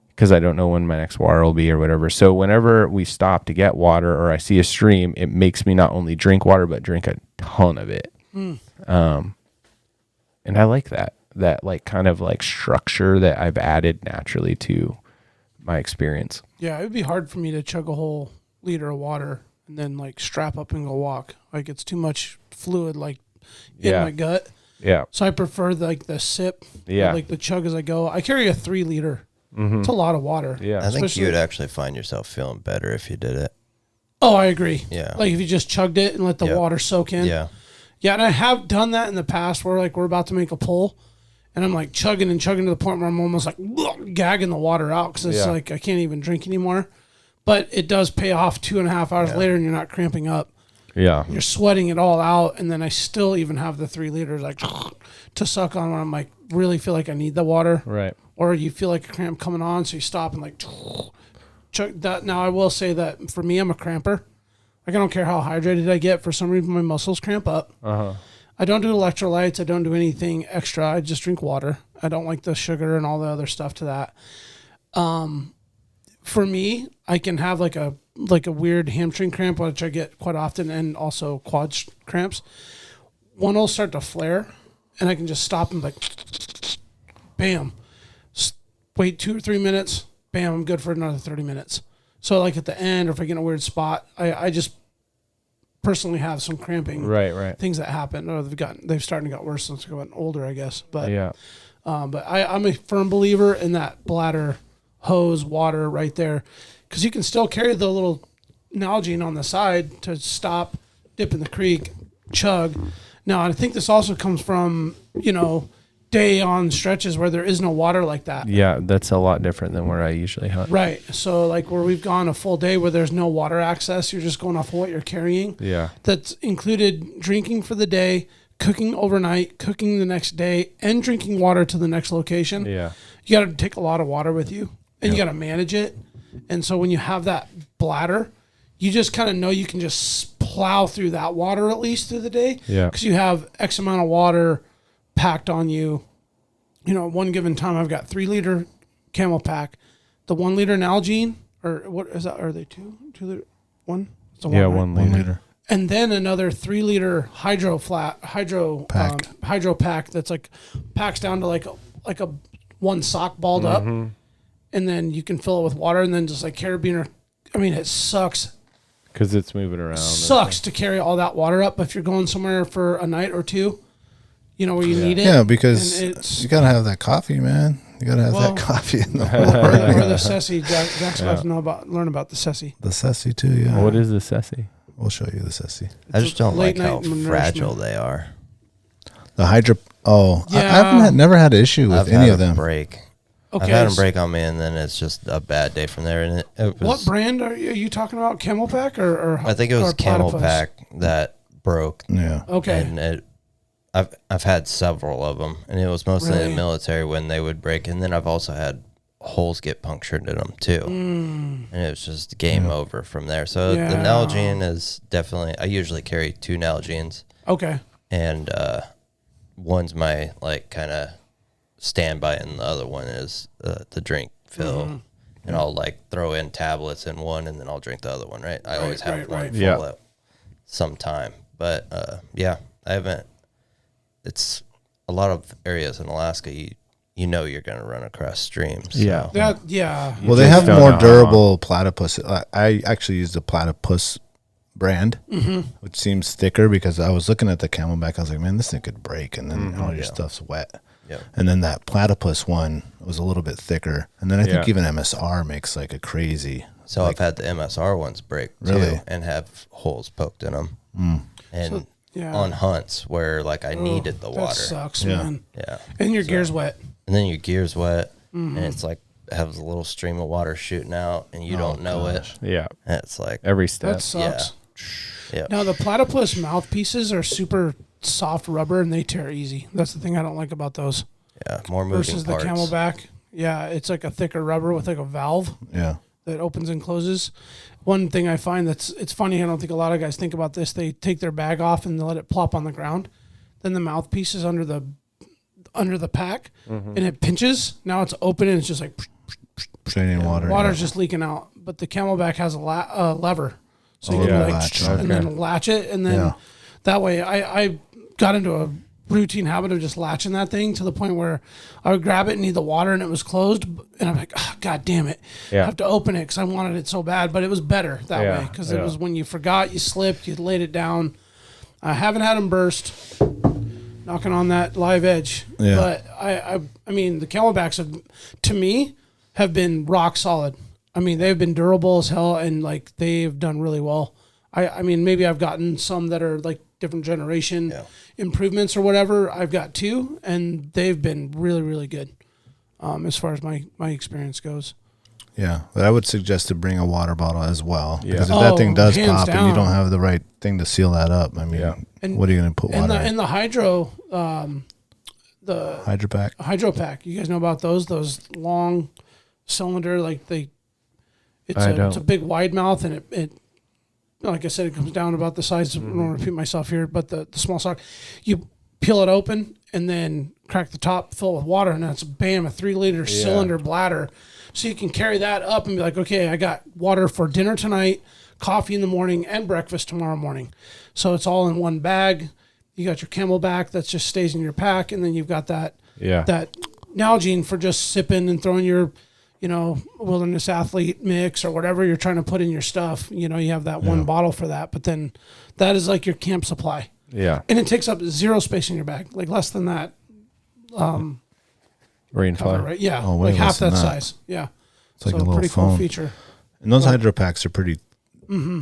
because I don't know when my next water will be or whatever. So whenever we stop to get water or I see a stream, it makes me not only drink water, but drink a ton of it. And I like that like kind of like structure that I've added naturally to my experience. Yeah. It would be hard for me to chug a whole liter of water and then like strap up and go walk. Like it's too much fluid like in my gut. Yeah. So I prefer like the sip, like the chug as I go. I carry a 3 liter. It's a lot of water. Yeah. I think you would actually find yourself feeling better if you did it. Oh, I agree. Yeah. Like if you just chugged it and let the water soak in. Yeah. Yeah, and I have done that in the past where like we're about to make a pull and I'm like chugging to the point where I'm almost like gagging the water out because it's like I can't even drink anymore. But it does pay off 2.5 hours later and you're not cramping up. Yeah. You're sweating it all out, and then I still even have the 3 liters like to suck on when I'm like really feel like I need the water. Right. Or you feel like a cramp coming on, so you stop and like chug that. Now I will say that for me, I'm a cramper. Like I don't care how hydrated I get. For some reason, my muscles cramp up. I don't do electrolytes. I don't do anything extra. I just drink water. I don't like the sugar and all the other stuff to that. For me, I can have like a weird hamstring cramp, which I get quite often, and also quad cramps. One will start to flare, and I can just stop and like, bam, wait 2 or 3 minutes, bam, I'm good for another 30 minutes. So like at the end, or if I get in a weird spot, I just personally have some cramping things that happen, or they've started to get worse since I've gotten older, I guess. But but I'm a firm believer in that bladder hose water right there, because you can still carry the little nalgene on the side to stop, dip in the creek, chug. Now I think this also comes from day on stretches where there is no water like that. Yeah, that's a lot different than where I usually hunt. Right. So like where we've gone a full day where there's no water access, you're just going off of what you're carrying. Yeah. That's included drinking for the day, cooking overnight, cooking the next day, and drinking water to the next location. Yeah. You got to take a lot of water with you, and you got to manage it. And so when you have that bladder, you just kind of know you can just plow through that water at least through the day. Yeah. Because you have X amount of water packed on you. One given time I've got 3 liter camel pack, the 1 liter nalgene, or what is that? Are they 2 liter? 1? It's a 1, right? 1 liter. And then another 3 liter hydro pack that's like packs down to like a 1 sock balled up, and then you can fill it with water, and then just like carabiner. I mean, it sucks. Because it's moving around. Sucks to carry all that water up, but if you're going somewhere for a night or two, where you need it. Yeah, because you got to have that coffee, man. You got to have that coffee in the morning. Or the sessy. Jack's about to learn about the sessy. The sessy too, yeah. What is the sessy? We'll show you the sessy. I just don't like how late-night fragile nourishment. they are. The hydro. Oh, Yeah. I've never had an issue with any of them. Break. Okay. I've had them break on me, and then it's just a bad day from there. And it was, What brand are you talking about? Camelback or I think it was or Platypus? Camelback that broke. Yeah. Okay. And I've had several of them, and it was mostly in Really? the military when they would break. And then I've also had holes get punctured in them too, and it was just game over from there. So the Nalgene is definitely. I usually carry 2 Nalgenes. Okay. And one's my like kind of standby, and the other one is the drink fill. And I'll like throw in tablets in one, and then I'll drink the other one. Right? I always have one full at some time. But yeah, I haven't. It's a lot of areas in Alaska. You know you're going to run across streams. So. Yeah. Well, they have more durable platypus. I actually use the platypus brand, which seems thicker, because I was looking at the Camelback. I was like, man, this thing could break, and then all your stuff's wet. Yep. And then that platypus one was a little bit thicker. And then I think even MSR makes like a crazy. So I've had the MSR ones break too, and have holes poked in them. And on hunts where like I needed the water. That sucks, man. Yeah. And your gear's wet. And then your gear's wet, and it's like has a little stream of water shooting out, and you don't know it. Yeah. And it's like Every step. That sucks. Yeah. Now the platypus mouthpieces are super soft rubber and they tear easy. That's the thing I don't like about those. Yeah, more moving versus parts. the Camelback. Yeah, it's like a thicker rubber with like a valve. Yeah. That opens and closes. One thing I find it's funny, I don't think a lot of guys think about this. They take their bag off and they let it plop on the ground. Then the mouthpiece is under the pack, and it pinches. Now it's open and it's just like Draining water. water's just leaking out. But the Camelback has a lever, so you Oh, can like latch. and then latch it, and then that way I got into a routine habit of just latching that thing to the point where I would grab it and need the water and it was closed, and I'm like, oh, God damn it, I have to open it because I wanted it so bad. But it was better that way, because it was when you forgot, you slipped, you laid it down. I haven't had them burst, knocking on that live edge. But I mean, the Camelbacks to me have been rock solid. I mean, they've been durable as hell, and like they've done really well. I mean, maybe I've gotten some that are like different generation improvements or whatever. I've got two, and they've been really, really good as far as my experience goes. Yeah, but I would suggest to bring a water bottle as well, because if that thing does pop and you don't have the right thing to seal that up, I mean, what are you going to put water in? And the hydro, the Hydro pack. You guys know about those long cylinder, like it's a big wide mouth, and it like I said, it comes down about the size of, I don't want to repeat myself here, but the small sock, you peel it open and then crack the top, fill it with water, and that's bam, a 3-liter cylinder bladder. So you can carry that up and be like, okay, I got water for dinner tonight, coffee in the morning, and breakfast tomorrow morning. So it's all in one bag. You got your Camelback that just stays in your pack, and then you've got that nalgene for just sipping and throwing your, wilderness athlete mix or whatever you're trying to put in your stuff. You have that one bottle for that, but then that is like your camp supply. Yeah. And it takes up zero space in your bag, like less than that. Rainfly. Cover, right? Yeah. Oh, like half that that size. Yeah. It's like so a little pretty phone. cool feature. And those hydro packs are pretty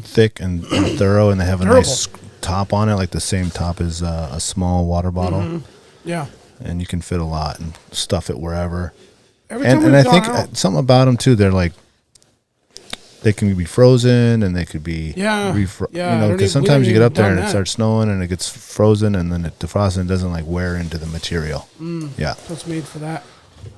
thick and thorough, and they have a nice top on it, like the same top as a small water bottle. Yeah. And you can fit a lot and stuff it wherever. And I think something about them too, they're like, they can be frozen and they could be because sometimes you get up there and it starts snowing and it gets frozen and then it defrosts and it doesn't like wear into the material. Yeah. So it's made for that.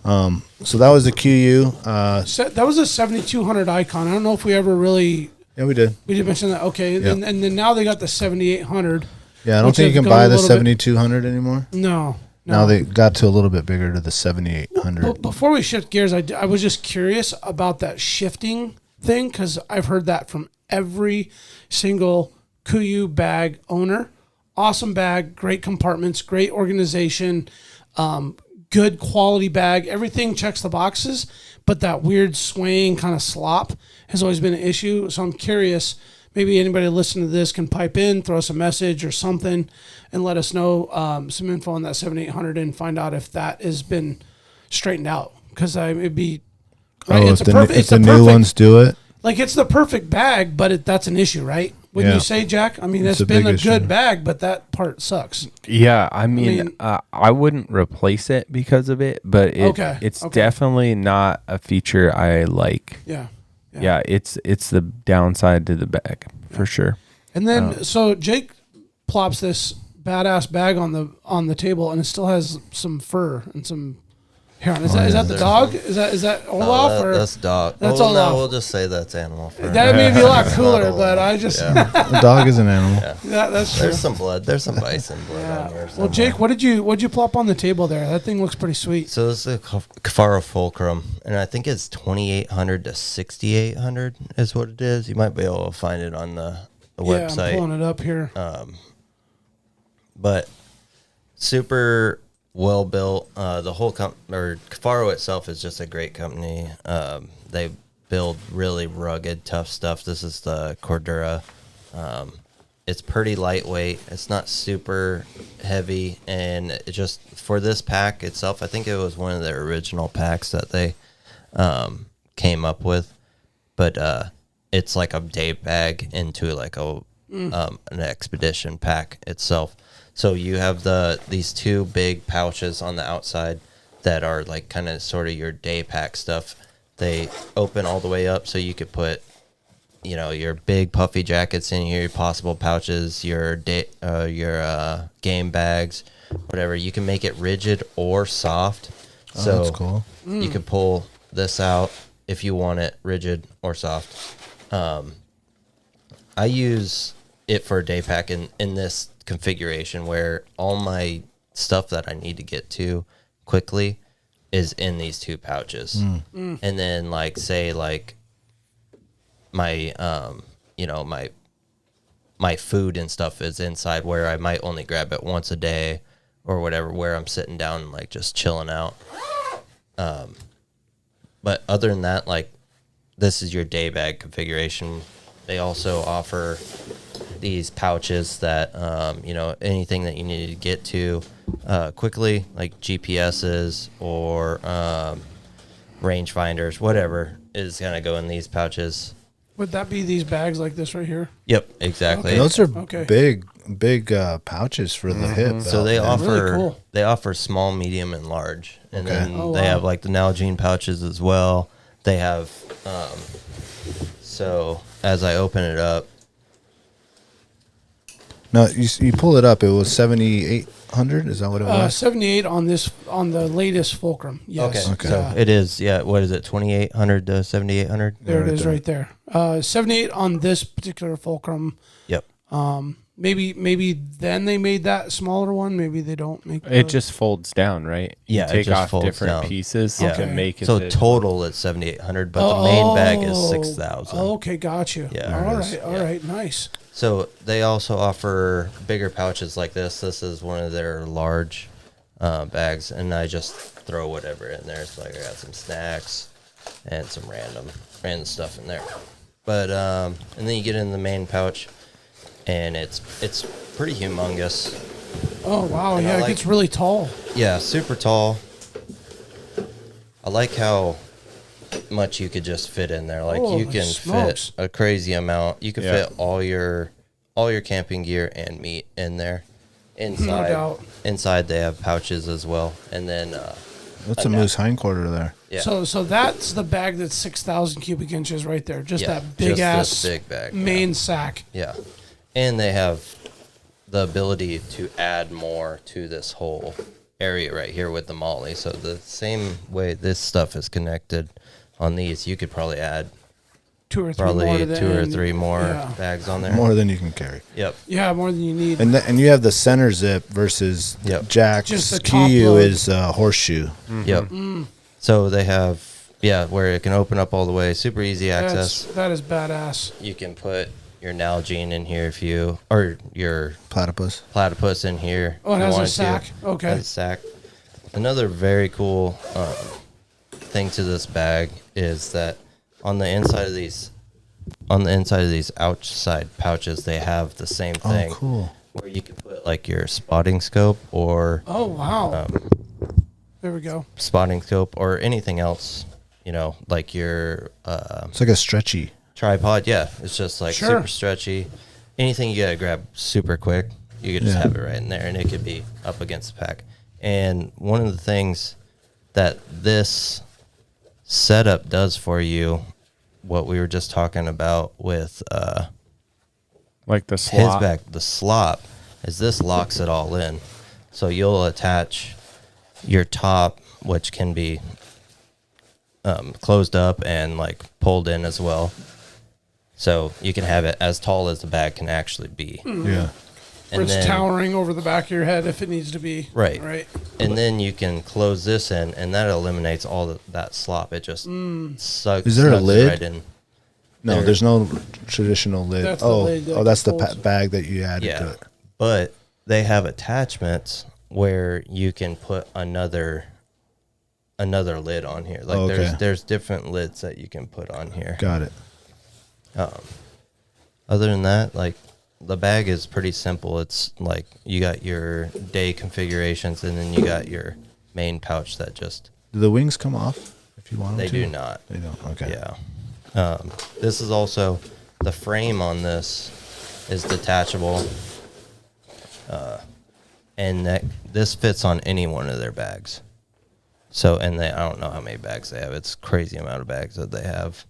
So that was the Kuiu. That was a 7200 Icon. I don't know if we ever really... Yeah, we did. We did mention that. Okay. Yeah. And then now they got the 7800. Yeah, I don't think you can buy the 7200 anymore. No. Now they got to a little bit bigger to the 7800. Before we shift gears, I was just curious about that shifting thing, because I've heard that from every single Kuiu bag owner. Awesome bag, great compartments, great organization, good quality bag. Everything checks the boxes, but that weird swaying kind of slop has always been an issue. So I'm curious, maybe anybody listening to this can pipe in, throw us a message or something, and let us know some info on that 7800 and find out if that has been straightened out. Because it'd be right. If the new ones do it, like it's the perfect bag, but that's an issue, right? Wouldn't you say, Jack? I mean, it's been a good bag, but that part sucks. Yeah, I mean, I wouldn't replace it because of it, but it's definitely not a feature I like. Yeah, it's the downside to the bag for sure. And then so Jake plops this badass bag on the table, and it still has some fur and some hair on. Is that the dog? Is that Olaf? That's dog. That's Olaf. Olaf. No, we'll just say that's animal fur. That may be a lot cooler, but I just the dog is an animal. that's true. There's some blood. There's some bison blood on here. Well, Jake, what'd you plop on the table there? That thing looks pretty sweet. So this is a Kifaru Fulcrum, and I think it's 2800 to 6800 is what it is. You might be able to find it on the website. I'm pulling it up here. but super well built. The whole Kifaru itself is just a great company. They build really rugged, tough stuff. This is the Cordura. It's pretty lightweight. It's not super heavy, and it just for this pack itself, I think it was one of their original packs that they came up with. But it's like a day bag into like an expedition pack itself. So you have these two big pouches on the outside that are like kind of sort of your day pack stuff. They open all the way up so you could put, your big puffy jackets in here, possible pouches, your game bags, whatever. You can make it rigid or soft. So that's cool. You can pull this out if you want it rigid or soft. I use it for a day pack in this configuration where all my stuff that I need to get to quickly is in these two pouches. And then say my my food and stuff is inside where I might only grab it once a day or whatever, where I'm sitting down and just chilling out. But other than that, this is your day bag configuration. They also offer these pouches that, anything that you need to get to quickly, like GPSs or rangefinders, whatever is going to go in these pouches. Would that be these bags like this right here? Yep, exactly. Okay. Those are big pouches for the hip. So they offer Really cool. they offer small, medium, and large, and then Oh, they wow. have the Nalgene pouches as well. They have so as I open it up, No, you pull it up. It was 7,800. Is that what it was? 78 on the latest Fulcrum. Yes. okay. So it is, what is it, 2,800 to 7,800? There it is right there. 78 on this particular Fulcrum. Yep. Maybe then they made that smaller one. Maybe they don't make It just folds down, right? Yeah, You it take just off folds different down. pieces Yeah. to make it. So total it's 7,800, but the main bag is 6,000. Okay, got you. Yeah. All right, nice. So they also offer bigger pouches like this. This is one of their large bags, and I just throw whatever in there. So I got some snacks and some random stuff in there. But and then you get in the main pouch, and it's pretty humongous. Oh wow, And I yeah, like- it gets really tall. Yeah, super tall. I like how much you could just fit in there. You Holy can smokes. fit a crazy amount. You can Yeah. fit all your camping gear and meat in there. Inside, doubt. inside they have pouches as well, and then That's a moose hindquarter there. yeah, So that's the bag that's 6,000 cubic inches right there. Just yeah, that big just ass this big bag. main sack. Yeah, and they have the ability to add more to this whole area right here with the molly. So the same way this stuff is connected on these, you could probably add Two or probably two or end. three more Yeah. bags on there. More than you can carry. Yep. Yeah, more than you need. And you have the center zip versus Yep. Jack's Just the top Kuiu load. is horseshoe. Yep. So they have where it can open up all the way, super easy access. That is badass. You can put your Nalgene in here or your Platypus. platypus in here. Oh, it if you has a wanted to. sack. Okay. Has a sack. Another very cool thing to this bag is that on the inside of these outside pouches, they have the same thing. Oh, cool. Where you can put your spotting scope or Oh wow. There we go. anything else, like your It's like a stretchy. tripod. Yeah, it's just Sure. super stretchy. Anything you gotta grab super quick, you could just Yeah. have it right in there, and it could be up against the pack. And one of the things that this setup does for you, what we were just talking about with like the his slot. bag, the slop, is this locks it all in. So you'll attach your top, which can be closed up and pulled in as well. So you can have it as tall as the bag can actually be. Yeah. Where it's towering over the back of your head if it needs to be. Right. Right. And then you can close this in, and that eliminates all that slop. It just sucks. Is there a sucks it lid? Right in. No, there's no traditional lid. That's the lid that that's the holds. bag that you added to Yeah. it. But they have attachments where you can put another lid on here. Like there's different lids that you can put on here. Got it. Other than that, like the bag is pretty simple. It's like you got your day configurations, and then you got your main pouch that just. Do the wings come off if you want them They to? do not. They don't. Okay. Yeah. This is also the frame on this is detachable, and this fits on any one of their bags. So, and I don't know how many bags they have. It's crazy amount of bags that they have.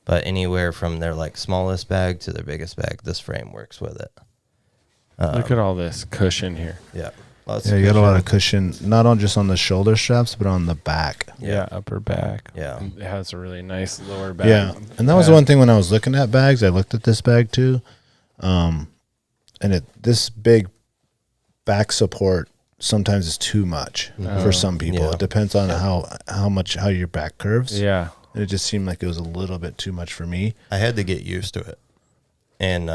But anywhere from their like smallest bag to their biggest bag, this frame works with it. Look at all this cushion here. Yeah. You got a lot of cushion, not on just on the shoulder straps, but on the back. Yeah, upper back. Yeah. And it has a really nice lower back. Yeah, and that was the one thing when I was looking at bags. I looked at this bag too, and this big back support sometimes is too much for some people. Yeah. It depends on how your back curves. Yeah. And it just seemed like it was a little bit too much for me. I had to get used to it. And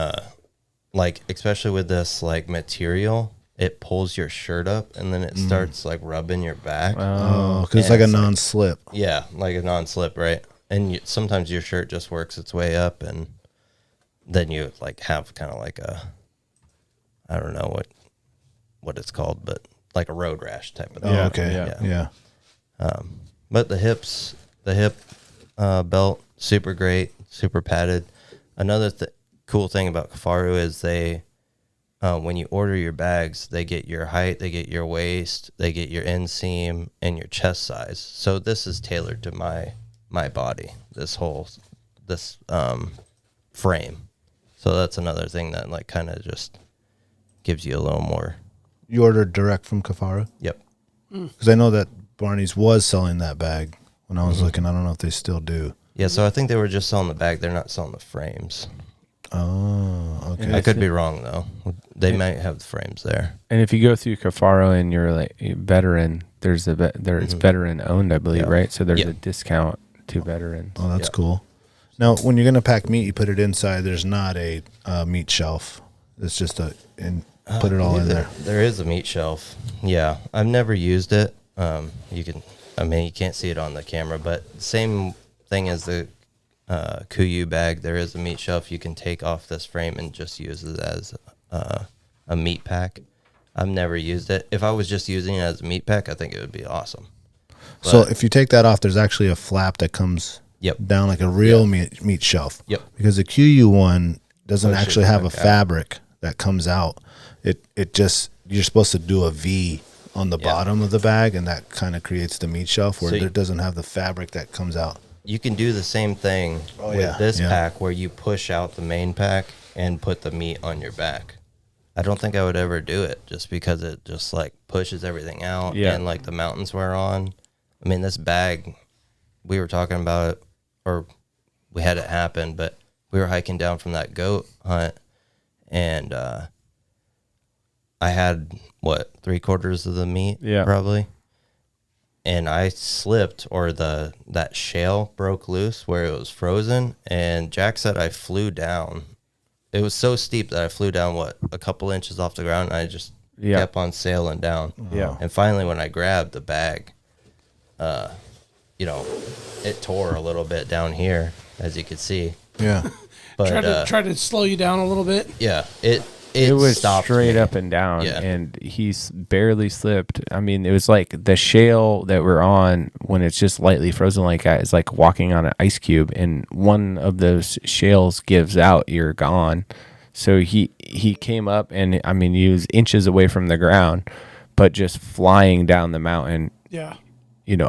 like especially with this like material, it pulls your shirt up and then it starts like rubbing your back. Oh, because it's like a non-slip. Yeah, like a non-slip, right? And sometimes your shirt just works its way up, and then you like have kind of like a, I don't know what it's called, but like a road rash type of thing. Oh, okay. Yeah. But the hip belt, super great, super padded. Another cool thing about Kifaru is they, when you order your bags, they get your height, they get your waist, they get your inseam, and your chest size. So this is tailored to my body, this frame. So that's another thing that like kind of just gives you a little more. You ordered direct from Kifaru? Yep. Because I know that Barney's was selling that bag when I was looking. I don't know if they still do. Yeah, so I think they were just selling the bag. They're not selling the frames. Oh, okay. I could be wrong though. They might have the frames there. And if you go through Kifaru and you're like veteran, it's veteran owned, I believe, right? So there's a discount to veterans. Oh, that's cool. Now, when you're gonna pack meat, you put it inside. There's not a meat shelf. It's just put it all in there. There is a meat shelf. Yeah, I've never used it. You can't see it on the camera, but same thing as the Kuiu bag. There is a meat shelf. You can take off this frame and just use it as a meat pack. I've never used it. If I was just using it as a meat pack, I think it would be awesome. But, so if you take that off, there's actually a flap that comes down like a real meat shelf. Yep. Because the Kuiu one doesn't actually have a fabric that comes out. It just, you're supposed to do a V on the bottom of the bag, and that kind of creates the meat shelf where it doesn't have the fabric that comes out. You can do the same thing with this pack where you push out the main pack and put the meat on your back. I don't think I would ever do it just because it just like pushes everything out and like the mountains we're on. I mean, this bag, we were talking about it, or we had it happen, but we were hiking down from that goat hunt, and I had, 3/4 of the meat, probably. And I slipped, or that shale broke loose where it was frozen, and Jack said I flew down. It was so steep that I flew down, a couple inches off the ground, and I just kept on sailing down. Yeah. And finally, when I grabbed the bag, it tore a little bit down here, as you could see. Yeah. But try to slow you down a little bit. Yeah, it was stopped straight me. up and down, and he barely slipped. I mean, it was like the shale that we're on when it's just lightly frozen like that is like walking on an ice cube, and one of those shales gives out, you're gone. So he came up, and I mean, he was inches away from the ground, but just flying down the mountain,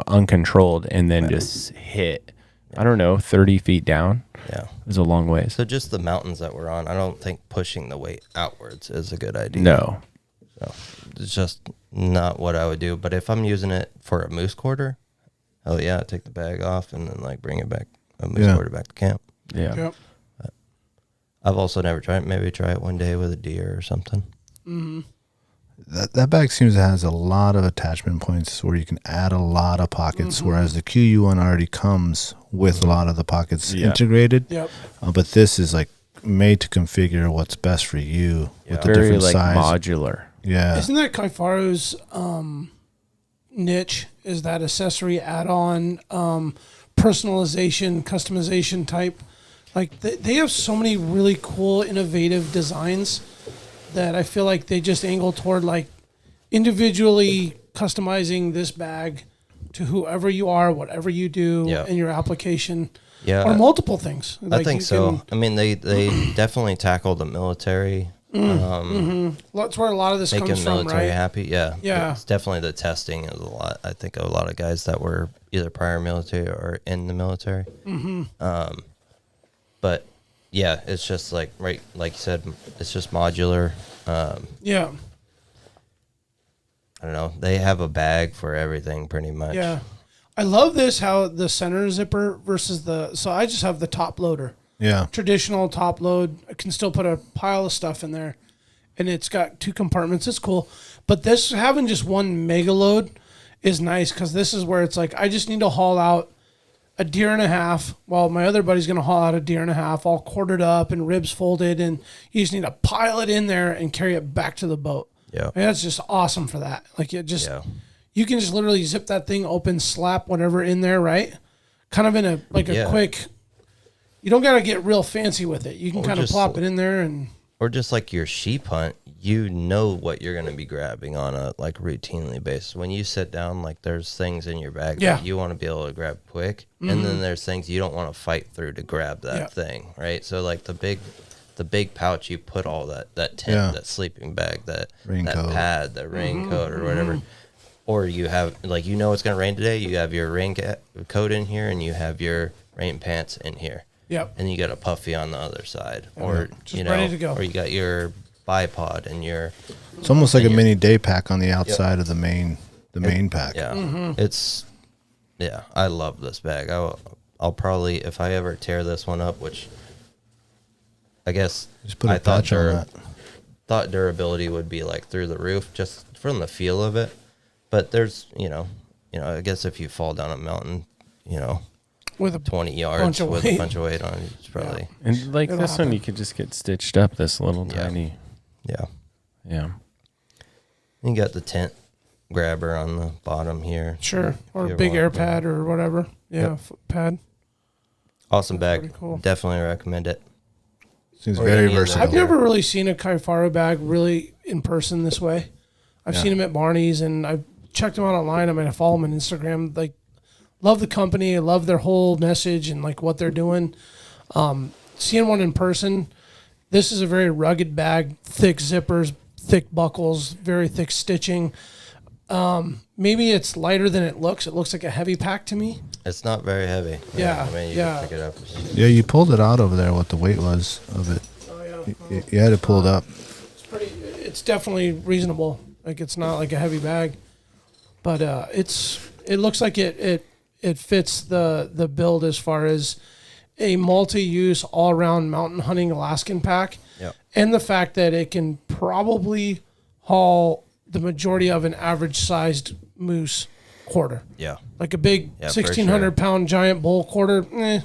uncontrolled, and then just hit, I don't know, 30 feet down. Yeah. It was a long ways. So just the mountains that we're on, I don't think pushing the weight outwards is a good idea. No. So it's just not what I would do. But if I'm using it for a moose quarter, hell yeah, I take the bag off and then like bring it back, a moose quarter back to camp. Yeah. Yep. I've also never tried it. Maybe try it one day with a deer or something. Mm-hmm. That bag seems to has a lot of attachment points where you can add a lot of pockets, whereas the Kuiu one already comes with a lot of the pockets integrated. Yep. But this is like made to configure what's best for you with the Very different like size. modular. Yeah. Isn't that Kifaru's niche? Is that accessory add-on, personalization, customization type? Like they have so many really cool, innovative designs that I feel like they just angle toward like individually customizing this bag to whoever you are, whatever you do in your application. Yeah. Or multiple things. I think so. I mean, they definitely tackle the military. That's where a lot of this comes making from, military right? happy. Yeah. Yeah. It's definitely the testing is a lot. I think a lot of guys that were either prior military or in the military. But yeah, it's just like, right, like you said, it's just modular. Yeah. I don't know. They have a bag for everything pretty much. Yeah. I love this, how the center zipper versus so I just have the top loader. Yeah. Traditional top load. I can still put a pile of stuff in there. And it's got 2 compartments. It's cool. But this, having just one mega load is nice, because this is where it's like, I just need to haul out a deer and a half while my other buddy's going to haul out a deer and a half, all quartered up and ribs folded. And you just need to pile it in there and carry it back to the boat. Yeah. And that's just awesome for that. Like, it just... Yeah. You can just literally zip that thing open, slap whatever in there, right? Kind of in a quick. You don't got to get real fancy with it. You can kind of plop it in there and. Or just like your sheep hunt, you know what you're going to be grabbing on a like routinely basis. When you sit down, like there's things in your bag that you want to be able to grab quick, and then there's things you don't want to fight through to grab that thing, right? So like the big pouch, you put all that tent, that sleeping bag, that pad, that raincoat or whatever. Or you have, like, you know it's going to rain today. You have your rain coat in here, and you have your rain pants in here. Yep. And you got a puffy on the other side. Or, just ready to go. Or you got your bipod and your... It's almost like a mini day pack on the outside of the main pack. Yeah. It's... Yeah, I love this bag. I'll probably, if I ever tear this one up, which I guess Just put a patch on that. Thought durability would be, like, through the roof, just from the feel of it. But there's, I guess if you fall down a mountain, with a 20 yards with a bunch of weight on it, it's probably. And like this one, you could just get stitched up. This little tiny. Yeah. Yeah. You got the tent grabber on the bottom here. Sure. Or a big air pad or whatever. Yeah. Foot pad. Awesome bag. Cool. Definitely recommend it. Seems very versatile. I've never really seen a Kifaru bag really in person this way. I've seen them at Barney's, and I've checked them out online. I mean, I follow them on Instagram. Like, love the company. I love their whole message and like what they're doing. Seeing one in person, this is a very rugged bag, thick zippers, thick buckles, very thick stitching. Maybe it's lighter than it looks. It looks like a heavy pack to me. It's not very heavy. Yeah. I mean, you can pick it up. Yeah, you pulled it out over there, what the weight was of it. Oh, yeah. You had it pulled up. It's definitely reasonable. Like, it's not like a heavy bag, but it looks like it fits the build as far as a multi-use all-around mountain hunting Alaskan pack. Yep. And the fact that it can probably haul the majority of an average-sized moose quarter. Yeah. Like a big 1,600-pound giant bull quarter,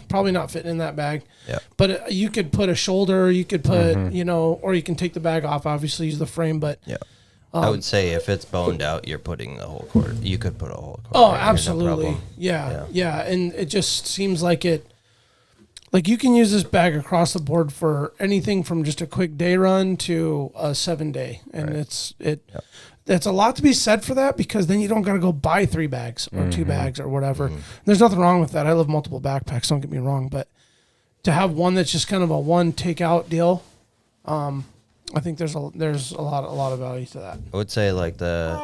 probably not fitting in that bag. Yeah. But you could put a shoulder, you could put, or you can take the bag off, obviously use the frame, but... Yeah. I would say if it's boned out, you're putting the whole quarter. You could put a whole quarter. Oh, absolutely. No yeah. And it just seems like you can use this bag across the board for anything from just a quick day run to a 7-day. And it's a lot to be said for that, because then you don't got to go buy 3 bags or 2 bags or whatever. There's nothing wrong with that. I love multiple backpacks, don't get me wrong, but to have one that's just kind of a one takeout deal, I think there's a lot of value to that. I would say like the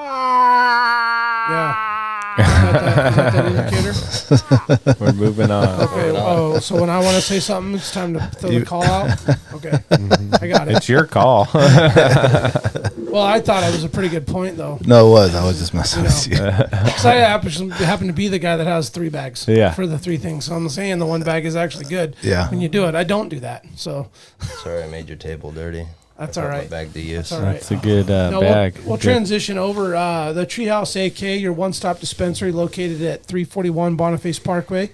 Is that indicator? We're moving on. Okay. So when I want to say something, it's time to throw the call out. Okay. I got it. It's your call. Well, I thought it was a pretty good point, though. No, it was. I was just messing with you. Because I happen to be the guy that has 3 bags for the 3 things. So I'm saying the one bag is actually good when you do it. I don't do that. So sorry, I made your table dirty. That's all right. Bag to use. That's all right. That's a good bag. We'll transition over. The Treehouse AK, your one-stop dispensary located at 341 Boniface Parkway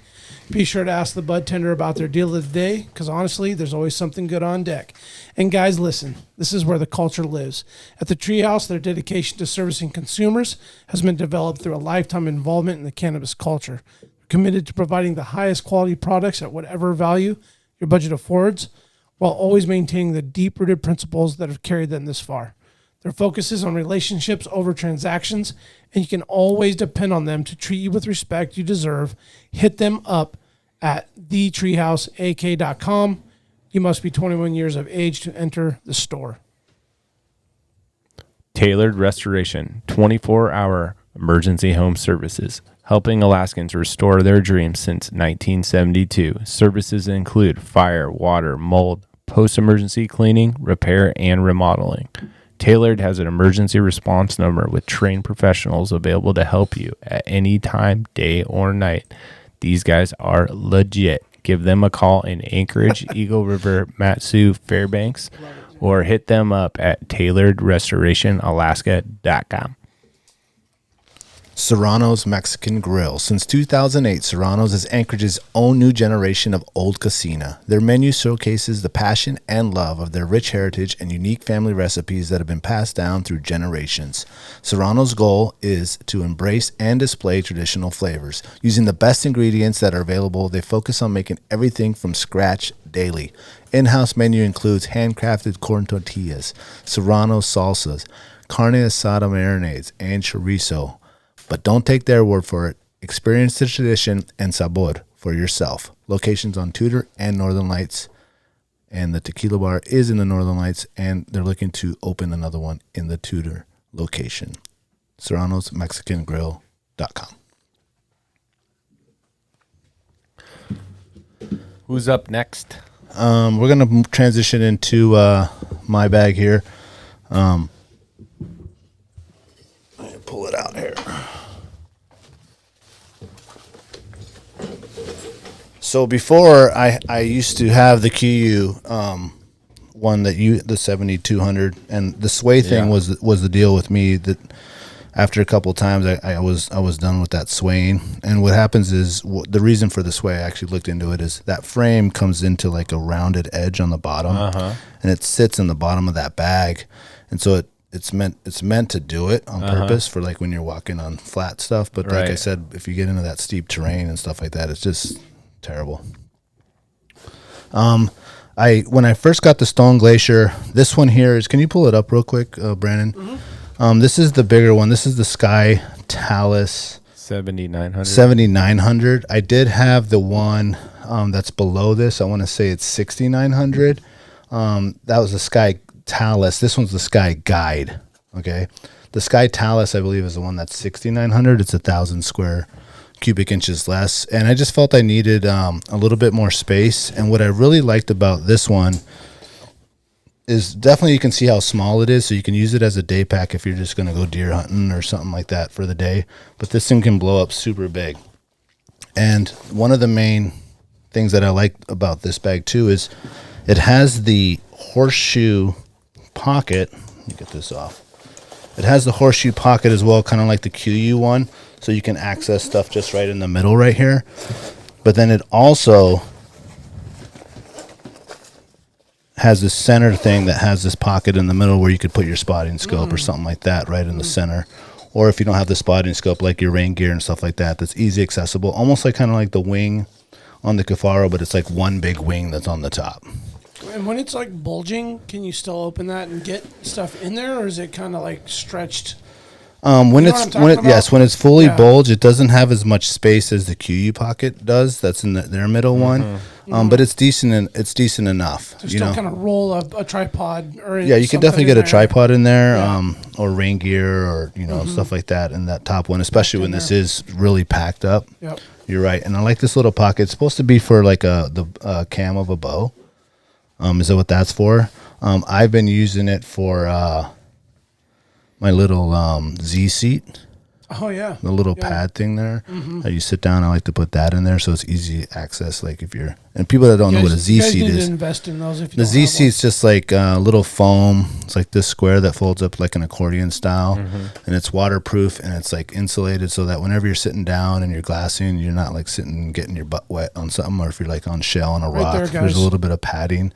Be sure to ask the bud tender about their deal of the day, because honestly, there's always something good on deck. And guys, listen, this is where the culture lives. At the Treehouse, their dedication to servicing consumers has been developed through a lifetime involvement in the cannabis culture. They're committed to providing the highest quality products at whatever value your budget affords, while always maintaining the deep-rooted principles that have carried them this far. Their focus is on relationships over transactions, and you can always depend on them to treat you with respect you deserve. Hit them up at thetreehouseak.com. You must be 21 years of age to enter the store. Tailored Restoration, 24-hour emergency home services, helping Alaskans restore their dreams since 1972. Services include fire, water, mold, post-emergency cleaning, repair, and remodeling. Tailored has an emergency response number with trained professionals available to help you at any time, day or night. These guys are legit. Give them a call in Anchorage, Eagle River, Matsu, Fairbanks, or hit them up at tailoredrestorationalaska.com. Serrano's Mexican Grill. Since 2008, Serrano's is Anchorage's own new generation of old casina. Their menu showcases the passion and love of their rich heritage and unique family recipes that have been passed down through generations. Serrano's goal is to embrace and display traditional flavors. Using the best ingredients that are available, they focus on making everything from scratch daily. In-house menu includes handcrafted corn tortillas, Serrano's salsas, carne asada marinades, and chorizo. But don't take their word for it. Experience the tradition and sabor for yourself. Locations on Tudor and Northern Lights. And the tequila bar is in the Northern Lights, and they're looking to open another one in the Tudor location. Serrano'sMexicanGrill.com. Who's up next? We're going to transition into my bag here. Let me pull it out here. So before I used to have the Kuiu one that the 7200, and the sway thing was the deal with me that after a couple of times I was done with that swaying. And what happens is the reason for the sway, I actually looked into it, is that frame comes into like a rounded edge on the bottom, and it sits in the bottom of that bag, and so it's meant to do it on purpose for like when you're walking on flat stuff. But like I said, if you get into that steep terrain and stuff like that, it's just terrible. When I first got the Stone Glacier, this one here is, can you pull it up real quick, Brandon? Mm-hmm. This is the bigger one. This is the Sky Talus 7900. I did have the one that's below this. I want to say it's 6900. That was the Sky Talus. This one's the Sky Guide. Okay, the Sky Talus, I believe, is the one that's 6900. It's 1,000 square cubic inches less, and I just felt I needed a little bit more space. And what I really liked about this one is definitely you can see how small it is, so you can use it as a day pack if you're just going to go deer hunting or something like that for the day. But this thing can blow up super big. And one of the main things that I like about this bag too is it has the horseshoe pocket. Let me get this off. It has the horseshoe pocket as well, kind of like the Kuiu one, so you can access stuff just right in the middle right here. But then it also has this center thing that has this pocket in the middle where you could put your spotting scope or something like that right in the center. Or if you don't have the spotting scope, like your rain gear and stuff like that, that's easy accessible, almost like kind of like the wing on the Kifaru, but it's like one big wing that's on the top. And when it's like bulging, can you still open that and get stuff in there, or is it kind of like stretched? When it's fully bulged, it doesn't have as much space as the Kuiu pocket does. That's in their middle one, but it's decent. It's decent enough. So still kind of roll a tripod, or you can definitely get a tripod in there, or rain gear, or stuff like that in that top one, especially when this is really packed up. Yep. You're right, and I like this little pocket. It's supposed to be for like the cam of a bow. Is that what that's for? I've been using it for my little Z seat. Oh, yeah. The little pad thing there. How you sit down, I like to put that in there so it's easy access. Like if you're, and people that don't know what a Z seat you guys need is. to invest in those if you The don't Z have seat's just like a little foam. It's like this square that folds up like an accordion style, and it's waterproof and it's like insulated so that whenever you're sitting down and you're glassing, you're not like sitting and getting your butt wet on something, or if you're like on shell on a Right rock, there, guys. there's a little bit of padding.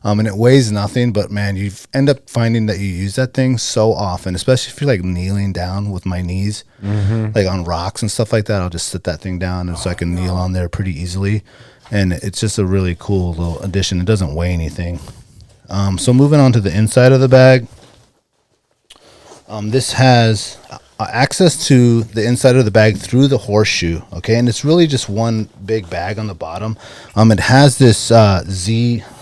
And it weighs nothing, but man, you end up finding that you use that thing so often, especially if you're like kneeling down with my knees, like on rocks and stuff like that. I'll just sit that thing down and so I can kneel on there pretty easily. And it's just a really cool little addition. It doesn't weigh anything. So moving on to the inside of the bag, this has access to the inside of the bag through the horseshoe. Okay, and it's really just one big bag on the bottom. It has this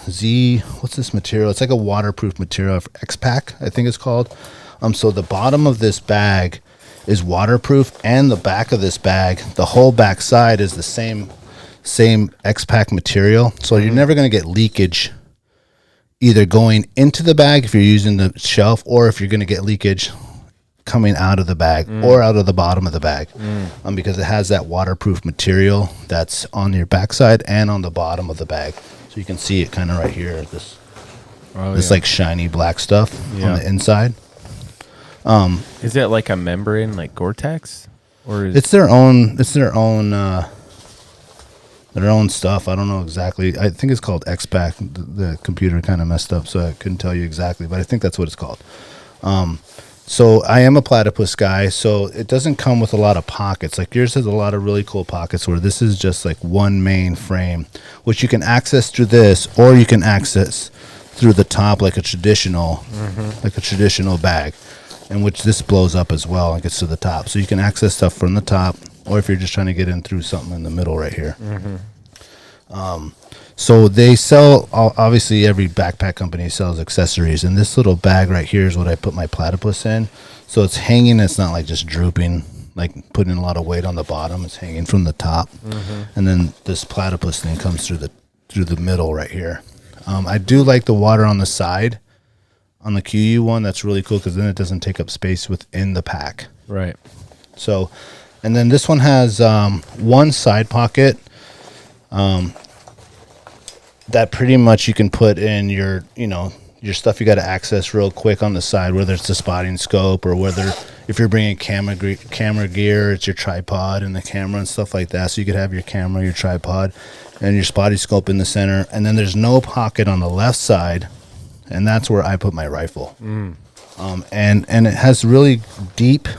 Z, what's this material? It's like a waterproof material, X-Pack, I think it's called. So the bottom of this bag is waterproof, and the back of this bag, the whole back side is the same X-Pack material. So you're never going to get leakage either going into the bag if you're using the shelf, or if you're going to get leakage coming out of the bag or out of the bottom of the bag, because it has that waterproof material that's on your backside and on the bottom of the bag. So you can see it kind of right here, this like shiny black stuff on the inside. Is it like a membrane, like Gore-Tex, or is It's their own stuff. I don't know exactly. I think it's called X-Pack. The computer kind of messed up, so I couldn't tell you exactly, but I think that's what it's called. So I am a platypus guy, so it doesn't come with a lot of pockets. Like yours has a lot of really cool pockets, where this is just like one main frame, which you can access through this, or you can access through the top like a traditional bag, in which this blows up as well and gets to the top. So you can access stuff from the top, or if you're just trying to get in through something in the middle right here. So they sell, obviously every backpack company sells accessories, and this little bag right here is what I put my platypus in. So it's hanging, it's not like just drooping, like putting a lot of weight on the bottom. It's hanging from the top, and then this platypus thing comes through the middle right here. I do like the water on the side on the Kuiu one. That's really cool, because then it doesn't take up space within the pack. right? So, and then this one has one side pocket that pretty much you can put in your stuff you got to access real quick on the side, whether it's the spotting scope, or whether if you're bringing camera gear, it's your tripod and the camera and stuff like that. So you could have your camera, your tripod, and your spotting scope in the center. And then there's no pocket on the left side, and that's where I put my rifle. And it has really deep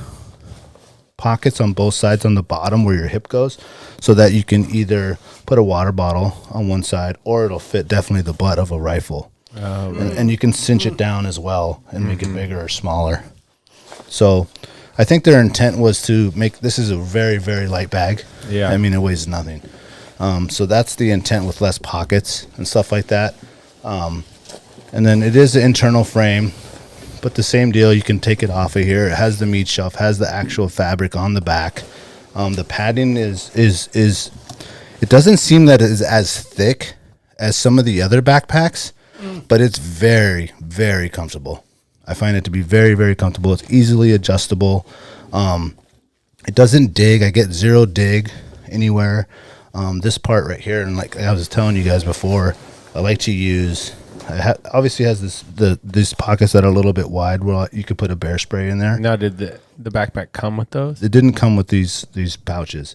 pockets on both sides on the bottom where your hip goes, so that you can either put a water bottle on one side, or it'll fit definitely the butt of a rifle. And you can cinch it down as well and make it bigger or smaller. So I think their intent was to make this is a very, very light bag. Yeah. I mean, it weighs nothing. So that's the intent, with less pockets and stuff like that. And then it is an internal frame, but the same deal. You can take it off of here. It has the meat shelf, has the actual fabric on the back. The padding is it doesn't seem that it is as thick as some of the other backpacks, but it's very, very comfortable. I find it to be very, very comfortable. It's easily adjustable. It doesn't dig. I get zero dig anywhere. This part right here, and like I was telling you guys before, I like to use. Obviously has these pockets that are a little bit wide where you could put a bear spray in there. Now, did the backpack come with those? It didn't come with these pouches.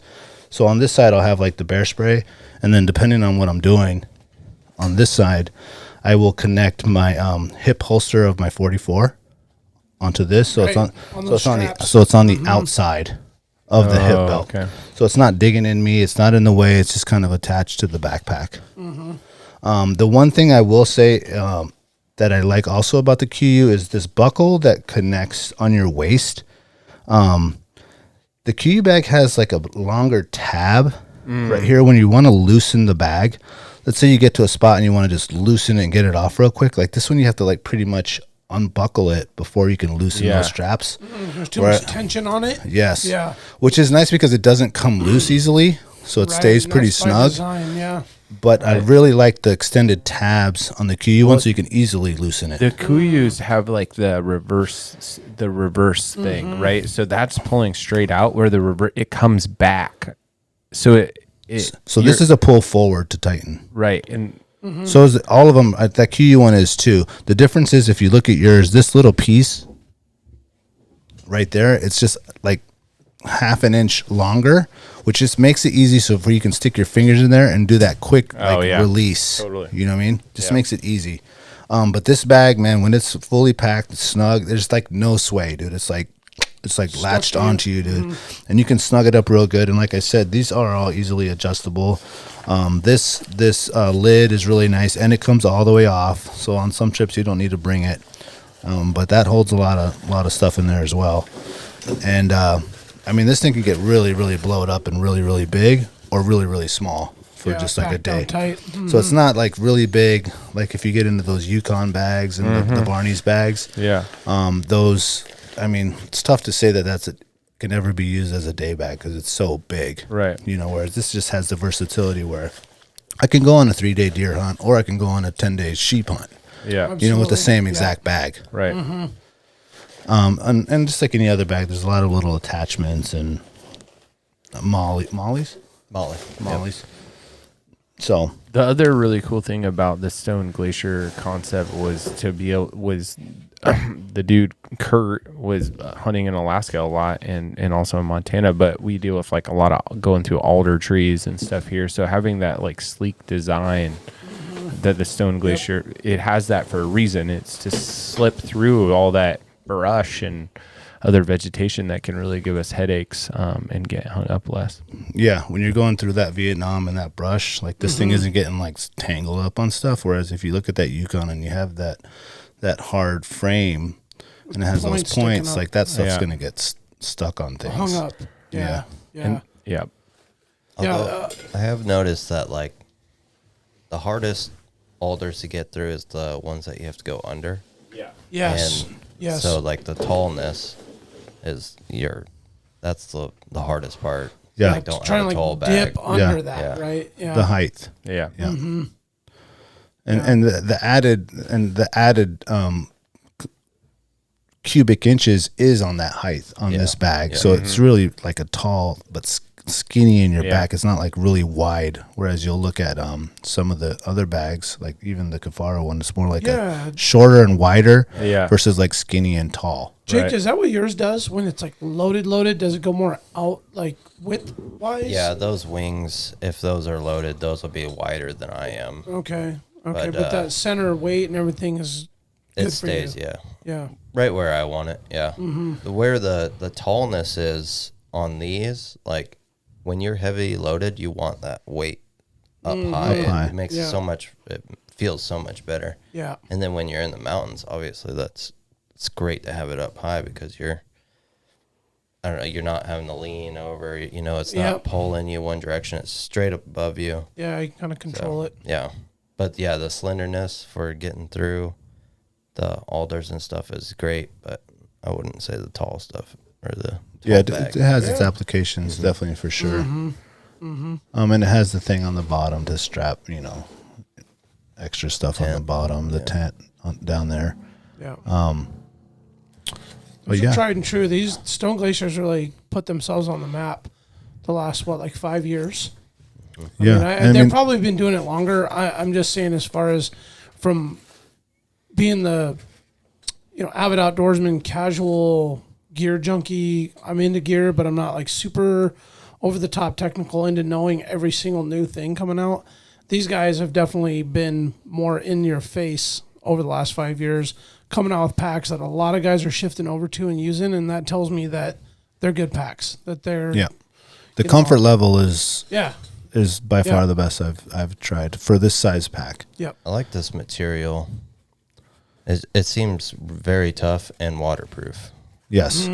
So on this side, I'll have like the bear spray, and then depending on what I'm doing, on this side, I will connect my hip holster of my 44 onto this. So Right, it's on the outside of the hip belt. Okay. So it's not digging in me. It's not in the way. It's just kind of attached to the backpack. The one thing I will say that I like also about the Kuiu is this buckle that connects on your waist. The Kuiu bag has like a longer tab right here when you want to loosen the bag. Let's say you get to a spot and you want to just loosen it and get it off real quick. Like this one, you have to like pretty much unbuckle it before you can loosen those straps. There's too much tension on it. Yes. Yeah. Which is nice because it doesn't come loose easily so it stays pretty nice by snug. design, yeah. But I really like the extended tabs on the Kuiu one, so you can easily loosen it. The Kuius have like the reverse thing, right? So that's pulling straight out, where the it comes back. So So this is a pull forward to tighten. right, and So is all of them. That Kuiu one is too. The difference is, if you look at yours, this little piece right there, it's just like half an inch longer, which just makes it easy so you can stick your fingers in there and do that quick release. Totally. You know what I mean? Just makes it easy. But this bag, man, when it's fully packed, it's snug, there's like no sway, dude. It's like latched onto you, dude. And you can snug it up real good. And like I said, these are all easily adjustable. This lid is really nice, and it comes all the way off. So on some trips you don't need to bring it. But that holds a lot of stuff in there as well. And I mean, this thing can get really, really blown up and really, really big, or really, really small for just like a day. Tight. So it's not like really big, like if you get into those Yukon bags and the Barney's bags. yeah, Those, I mean, it's tough to say that can never be used as a day bag because it's so big. Right. You know, whereas this just has the versatility where I can go on a 3-day deer hunt, or I can go on a 10-day sheep hunt. yeah, You know, with the Absolutely. same exact bag. right. And just like any other bag, there's a lot of little attachments and mollies. Molly. So The other really cool thing about the Stone Glacier concept was the dude Kurt was hunting in Alaska a lot and also in Montana, but we deal with like a lot of going through alder trees and stuff here. So having that like sleek design that the Stone Glacier, it has that for a reason. It's to slip through all that brush and other vegetation that can really give us headaches and get hung up less. yeah, when you're going through that Vietnam and that brush, like this thing isn't getting like tangled up on stuff. Whereas if you look at that Yukon and you have that hard frame and it has those Points sticking points, up. like that stuff's Yeah. gonna get stuck on things. Hung up. Yeah. Yeah. Yeah. Although I have noticed that like the hardest alders to get through is the ones that you have to go under. Yes. And Yes. so like the tallness is that's the hardest part. Yeah. I don't trying have a to tall like bag. dip under Yeah. that, Yeah. right? Yeah. The height. Yeah. Yeah. Mm-hmm. And the added cubic inches is on that height on Yeah. this bag. Yeah. So it's really like a tall but skinny in your Yeah. back. It's not like really wide. Whereas you'll look at some of the other bags, like even the Kifaru one, it's more like Yeah. a shorter and wider Yeah. versus like skinny and tall. Jake, Right. is that what yours does when it's like loaded? Does it go more out like width wise? Yeah, those wings, if those are loaded, those will be wider than I am. Okay. But, But that center weight and everything is It good for you. stays, yeah. Yeah. Right where I want it, yeah. Where the tallness is on these, like when you're heavy loaded, you want that weight up high. Up high. It makes Yeah. it feels so much better. Yeah. And then when you're in the mountains, obviously it's great to have it up high because you're not having to lean over, it's not Yep. pulling you one direction, it's straight up above you. Yeah. You kind of control it. Yeah. But yeah, the slenderness for getting through the alders and stuff is great, but I wouldn't say the tall stuff or the tall Yeah, bag. it has its applications, definitely for sure. And it has the thing on the bottom to strap, extra stuff on the Tent. bottom, the tent down there. Yeah. But These yeah, are tried and true. These Stone Glaciers really put themselves on the map the last, 5 years? yeah. They've probably been doing it longer. I'm just saying, as far as from being the, avid outdoorsman, casual gear junkie. I'm into gear, but I'm not like super over the top technical into knowing every single new thing coming out. These guys have definitely been more in your face over the last 5 years, coming out with packs that a lot of guys are shifting over to and using, and that tells me that they're good packs. That they're the comfort level is yeah. by far Yeah. the best I've tried for this size pack. Yep. I like this material. It seems very tough and waterproof. Yes.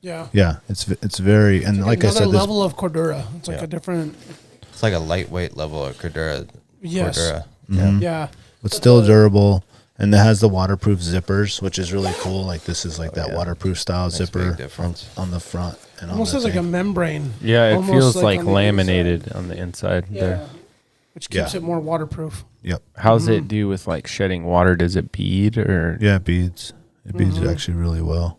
Yeah. Yeah, it's very, and like I Another said, this, level of Cordura. It's like Yeah. a different. It's like a lightweight level of Cordura. Yes. Cordura. Mm-hmm. Yeah. but still durable, And it has the waterproof zippers, which is really cool. Like this is like that yeah. waterproof style Makes a big zipper difference. on the front. And Almost on has the like a thing. membrane. Yeah, it Almost feels like on the laminated inside. on the inside Yeah. there. Which keeps Yeah. it more waterproof. Yep. How's it do with like shedding water? Does it bead or? Yeah, it beads. It beads actually really well.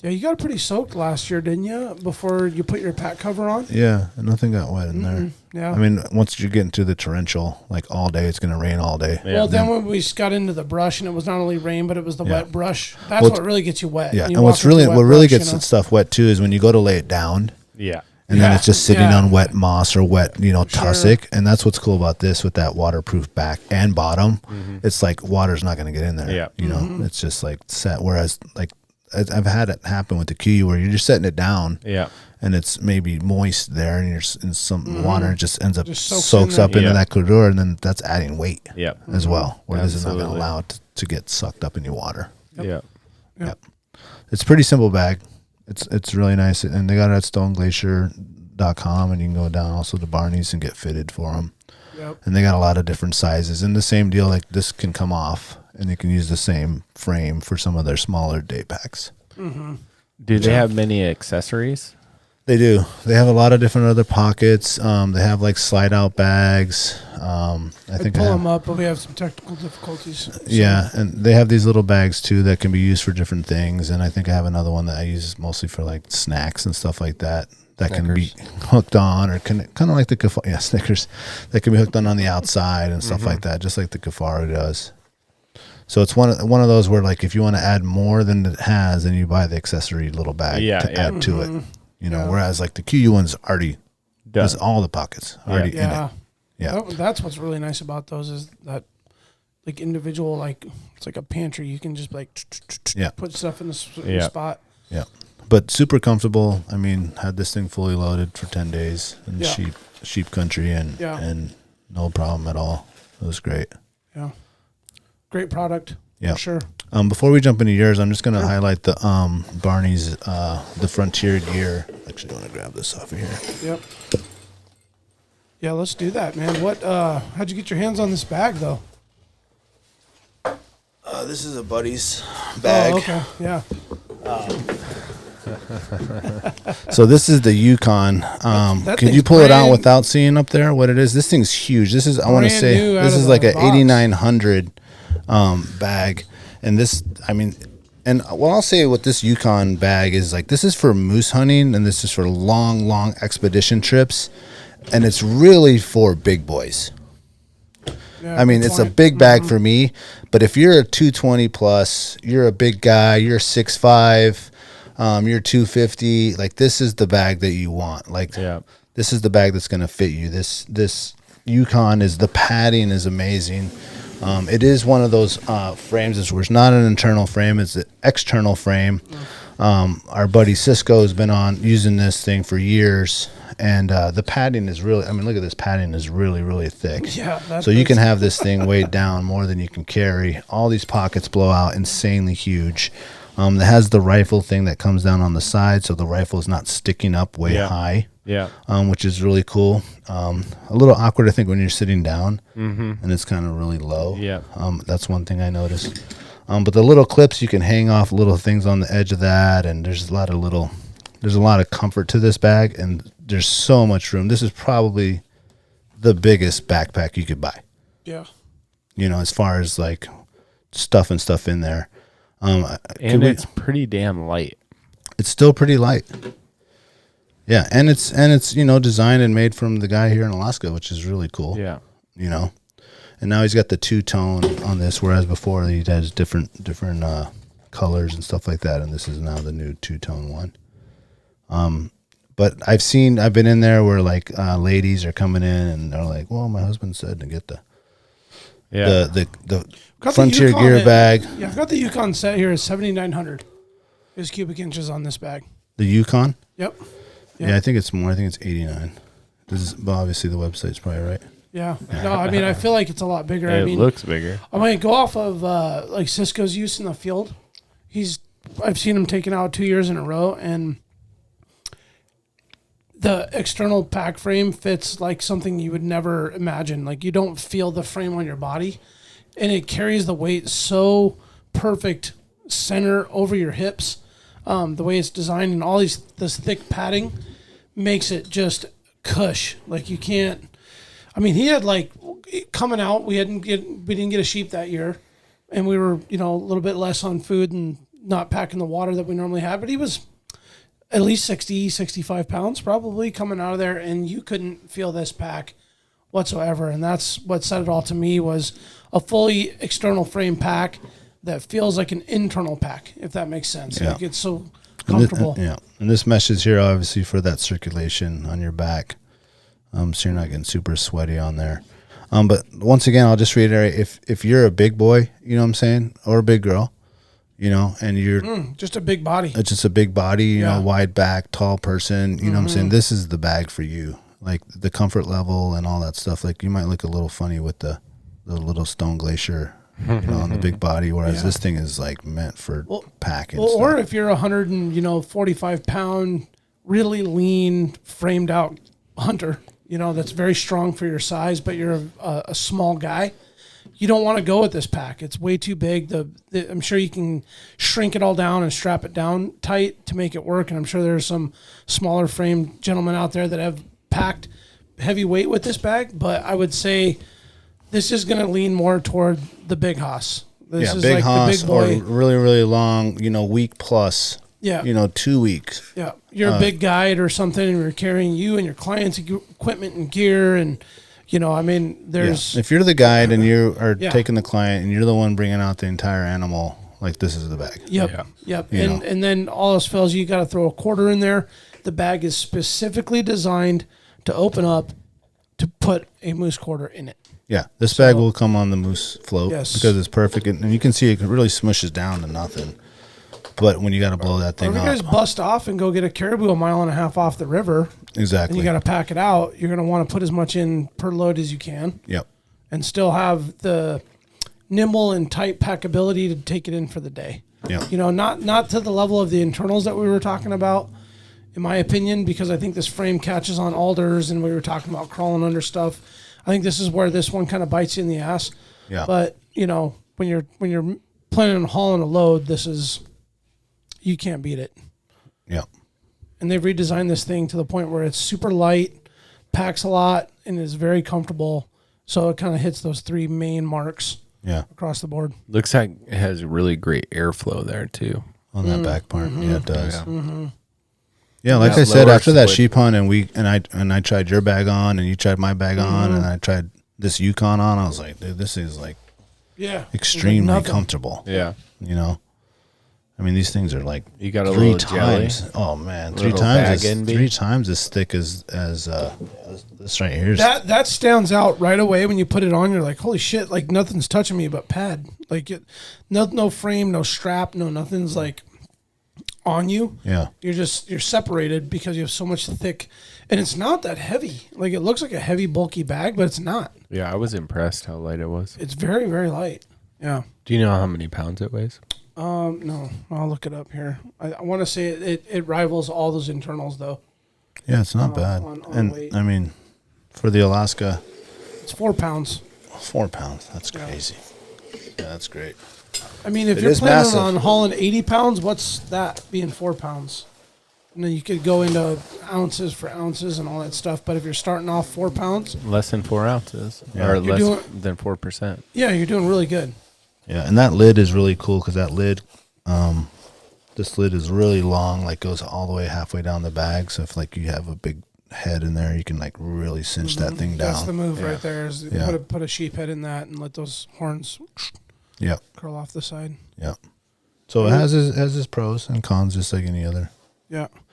Yeah, you got pretty soaked last year, didn't you? Before you put your pack cover on. Yeah, and nothing got wet in there. Yeah. I mean, once you get into the torrential, like all day, it's going to rain all day. Yeah. Well, then when we got into the brush, and it was not only rain, but it was the Yeah. wet brush. That's Well, what really gets you wet. Yeah, You and walk what's into really wet what really brush, gets you know? stuff wet too is when you go to lay it down, Yeah. and then Yeah, it's just sitting yeah. on wet moss or wet, tussock. And that's what's cool about this with that waterproof back and bottom. It's like water's not going to get in there. Yeah. It's just like set. Whereas like I've had it happen with the Kuiu where you're just setting it down. Yeah. And it's maybe moist there, and you're in some water, and it just ends up Just soaks soaks in up there. into Yeah. that corridor, and then that's adding weight Yeah. as well. Where this is not going to Absolutely. allow it to get sucked up in your water. Yeah. It's a pretty simple bag. It's really nice, and they got it at stoneglacier.com, and you can go down also to Barney's and get fitted for them. Yep. And they got a lot of different sizes. And the same deal, like this can come off, and you can use the same frame for some of their smaller day packs. Do they have many accessories? They do. They have a lot of different other pockets. They have like slide out bags. I think pull I have, them up, but we have some technical difficulties. So- yeah, and they have these little bags too that can be used for different things. And I think I have another one that I use mostly for like snacks and stuff like that. That can be hooked on, or kind of like the Kifaru, Snickers. That can be hooked on the outside and stuff like that, just like the Kifaru does. So it's one of those where like if you want to add more than it has, then you buy the accessory little bag to add to it. Whereas like the Kuiu one's already does all the pockets already in Yeah. it. Yeah. That's what's really nice about those is that like individual, like it's like a pantry. You can just like put stuff in the spot. Yeah. But super comfortable. I mean, had this thing fully loaded for 10 days in sheep country and no problem at all. It was great. Yeah. Great product. Yeah. For sure. Before we jump into yours, I'm just going to highlight the Barney's the Frontier gear. Actually, I want to grab this off of here. Yep. Yeah, let's do that, man. How'd you get your hands on this bag though? This is a buddy's bag. Oh, okay. Yeah. So this is the Yukon. that Could you thing's pull it out brand- without seeing up there what it is? This thing's huge. This is, I want to Brand say, new out this of is the like an box. 8900 bag. And this, I mean, and what I'll say with this Yukon bag is like, this is for moose hunting, and this is for long expedition trips. And it's really for big boys. Yeah, I mean, good it's a point. big bag for me, but if you're a 220 plus, you're a big guy, you're 6'5", you're 250, like this is the bag that you want. Like this is the bag that's going to fit you. This Yukon the padding is amazing. It is one of those frames. It's not an internal frame, it's an external frame. Our buddy Cisco has been using this thing for years. And the padding is really, I mean, look at this padding is really thick. Yeah. So you can have this thing weighed down more than you can carry. All these pockets blow out insanely huge. It has the rifle thing that comes down on the side, so the rifle is not sticking up way high. Yeah. Which is really cool. A little awkward, I think, when you're sitting down and it's kind of really low. Yeah. That's one thing I noticed. But the little clips, you can hang off little things on the edge of that, and there's a lot of comfort to this bag, and there's so much room. This is probably the biggest backpack you could buy. Yeah. As far as like stuff in there. And it's pretty damn light. It's still pretty light. Yeah, and it's designed and made from the guy here in Alaska, which is really cool. Yeah. And now he's got the two-tone on this, whereas before he has different colors and stuff like that, and this is now the new two-tone one. But I've been in there where like ladies are coming in and they're like, well, my husband said to get the Frontier Yukon gear bag. Yeah, I've got the Yukon set here. Is 7,900 is cubic inches on this bag. The Yukon? Yep. Yeah, I think it's more. I think it's 89. Well, obviously the website's probably right. Yeah. No, I mean, I feel like it's a lot bigger. It looks bigger. I mean, go off of like Cisco's use in the field. I've seen him taken out 2 years in a row, and the external pack frame fits like something you would never imagine. Like you don't feel the frame on your body. and it carries the weight so perfect center over your hips. The way it's designed and all this thick padding makes it just cush. Like you can't. I mean, he had like coming out. We didn't get a sheep that year, and we were a little bit less on food and not packing the water that we normally have. But he was at least 60, 65 pounds probably coming out of there, and you couldn't feel this pack whatsoever. And that's what said it all to me, was a fully external frame pack that feels like an internal pack, if that makes sense. Yeah. Like it's so comfortable. And this mesh is here obviously for that circulation on your back, so you're not getting super sweaty on there. But once again, I'll just reiterate, if you're a big boy, you know what I'm saying, or a big girl, and you're just a big body. It's just a big body, you know, wide back, tall person, you know what I'm saying? This is the bag for you. Like the comfort level and all that stuff. Like you might look a little funny with the little Stone Glacier, on the big body, whereas this thing is like meant for packing. Well, or if you're 145 pound, really lean, framed out hunter, that's very strong for your size, but you're a small guy, you don't want to go with this pack. It's way too big. I'm sure you can shrink it all down and strap it down tight to make it work. And I'm sure there's some smaller frame gentlemen out there that have packed heavy weight with this bag, but I would say this is going to lean more toward the big hoss. This is big like hoss, the big boy. or really, really long, week plus. Yeah. 2 weeks. Yeah. You're a big guide or something, and we're carrying you and your clients' equipment and gear. And, there's. If you're the guide and you are taking the client and you're the one bringing out the entire animal, like this is the bag. Yep. And then all else fails, you got to throw a quarter in there. The bag is specifically designed to open up to put a moose quarter in it. Yeah, this bag will come on the moose float because it's perfect, and you can see it really smushes down to nothing. But when you got to blow that thing if you up, guys bust off and go get a caribou a mile and a half off the river, exactly, and you got to pack it out, you're going to want to put as much in per load as you can. Yep, and still have the nimble and tight packability to take it in for the day. Yeah, not to the level of the internals that we were talking about, in my opinion, because I think this frame catches on alders, and we were talking about crawling under stuff. I think this is where this one kind of bites you in the ass. Yeah. But when you're planning on hauling a load, you can't beat it. Yeah. And they've redesigned this thing to the point where it's super light, packs a lot, and is very comfortable. So it kind of hits those three main marks. Yeah. Across the board. Looks like it has really great airflow there too. On that back part. Mm-hmm. Yeah, it does. Yeah. Mm-hmm. Yeah, like I said, after that sheep hunt, and I tried your bag on, and you tried my bag on, and I tried this Yukon on. I was like, dude, this is like, extremely comfortable. Yeah, I mean, these things are like you got a three little times. jelly. Oh man, three times as thick as this right here. That stands out right away when you put it on. You're like, holy shit! Like nothing's touching me but pad. Like no frame, no strap, no nothing's like on you. Yeah. You're separated because you have so much thick, and it's not that heavy. Like it looks like a heavy, bulky bag, but it's not. Yeah, I was impressed how light it was. It's very, very light. Yeah. Do you know how many pounds it weighs? No, I'll look it up here. I want to say it rivals all those internals though. Yeah, it's not bad. On weight. I mean, for the Alaska, it's 4 pounds. 4 pounds. That's crazy. Yeah, that's great. I mean, if you're planning on hauling 80 pounds, what's that being 4 pounds? And then you could go into ounces for ounces and all that stuff. But if you're starting off 4 pounds, less than 4 ounces, or less than 4%. Yeah, you're doing really good. Yeah, and that lid is really cool because that lid, this lid is really long, like goes all the way halfway down the bag. So if like you have a big head in there, you can like really cinch that thing down. That's the move right there. Is put a sheep head in that and let those horns. Curl off the side. Yeah. So it has its pros and cons, just like any other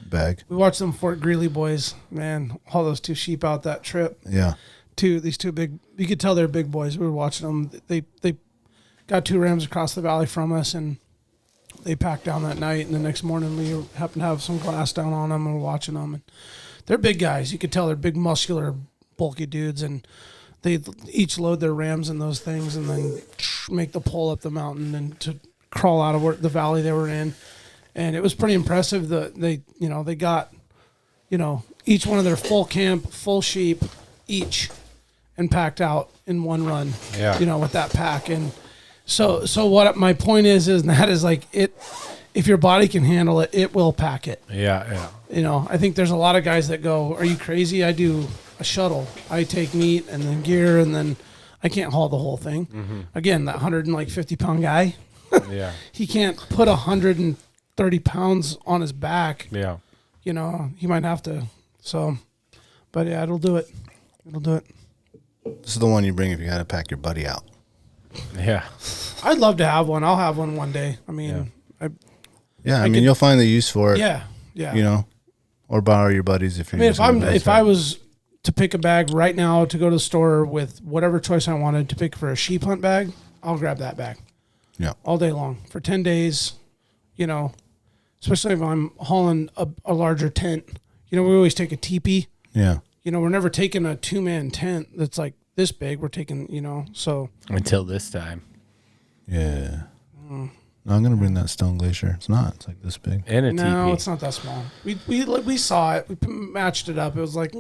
bag. We watched them Fort Greeley boys. Man, all those 2 sheep out that trip. Yeah. These two big. You could tell they're big boys. We were watching them. They got 2 rams across the valley from us, and they packed down that night. And the next morning, we happened to have some glass down on them, and we're watching them. And they're big guys. You could tell they're big, muscular, bulky dudes, and they each load their rams in those things and then make the pull up the mountain and to crawl out of the valley they were in. And it was pretty impressive that they got, each one of their full camp, full sheep each. and packed out in one run. Yeah. You know, with that pack. And so what my point is that is like it. If your body can handle it, it will pack it. Yeah. You know, I think there's a lot of guys that go, "Are you crazy? I do a shuttle. I take meat and then gear, and then I can't haul the whole thing." Mm-hmm. Again, that 150-pound guy, Yeah. he can't put 130 pounds on his back. Yeah. You know, he might have to. So, but yeah, it'll do it. It'll do it. This is the one you bring if you got to pack your buddy out. Yeah. I'd love to have one. I'll have one day. I mean, Yeah, I mean, you'll find the use for it. yeah. You know, or borrow your buddies if you're. I mean, if I was to pick a bag right now to go to the store with whatever choice I wanted to pick for a sheep hunt bag, I'll grab that bag. Yeah. All day long for 10 days, you know, especially if I'm hauling a larger tent. You know, we always take a teepee. Yeah. You know, we're never taking a 2-man tent that's like this big. We're taking, you know, so. Until this time. Yeah. No, I'm gonna bring that stone glacier. It's not. It's like this big. And a No, teepee. it's not that small. We saw it. We matched it up. It was like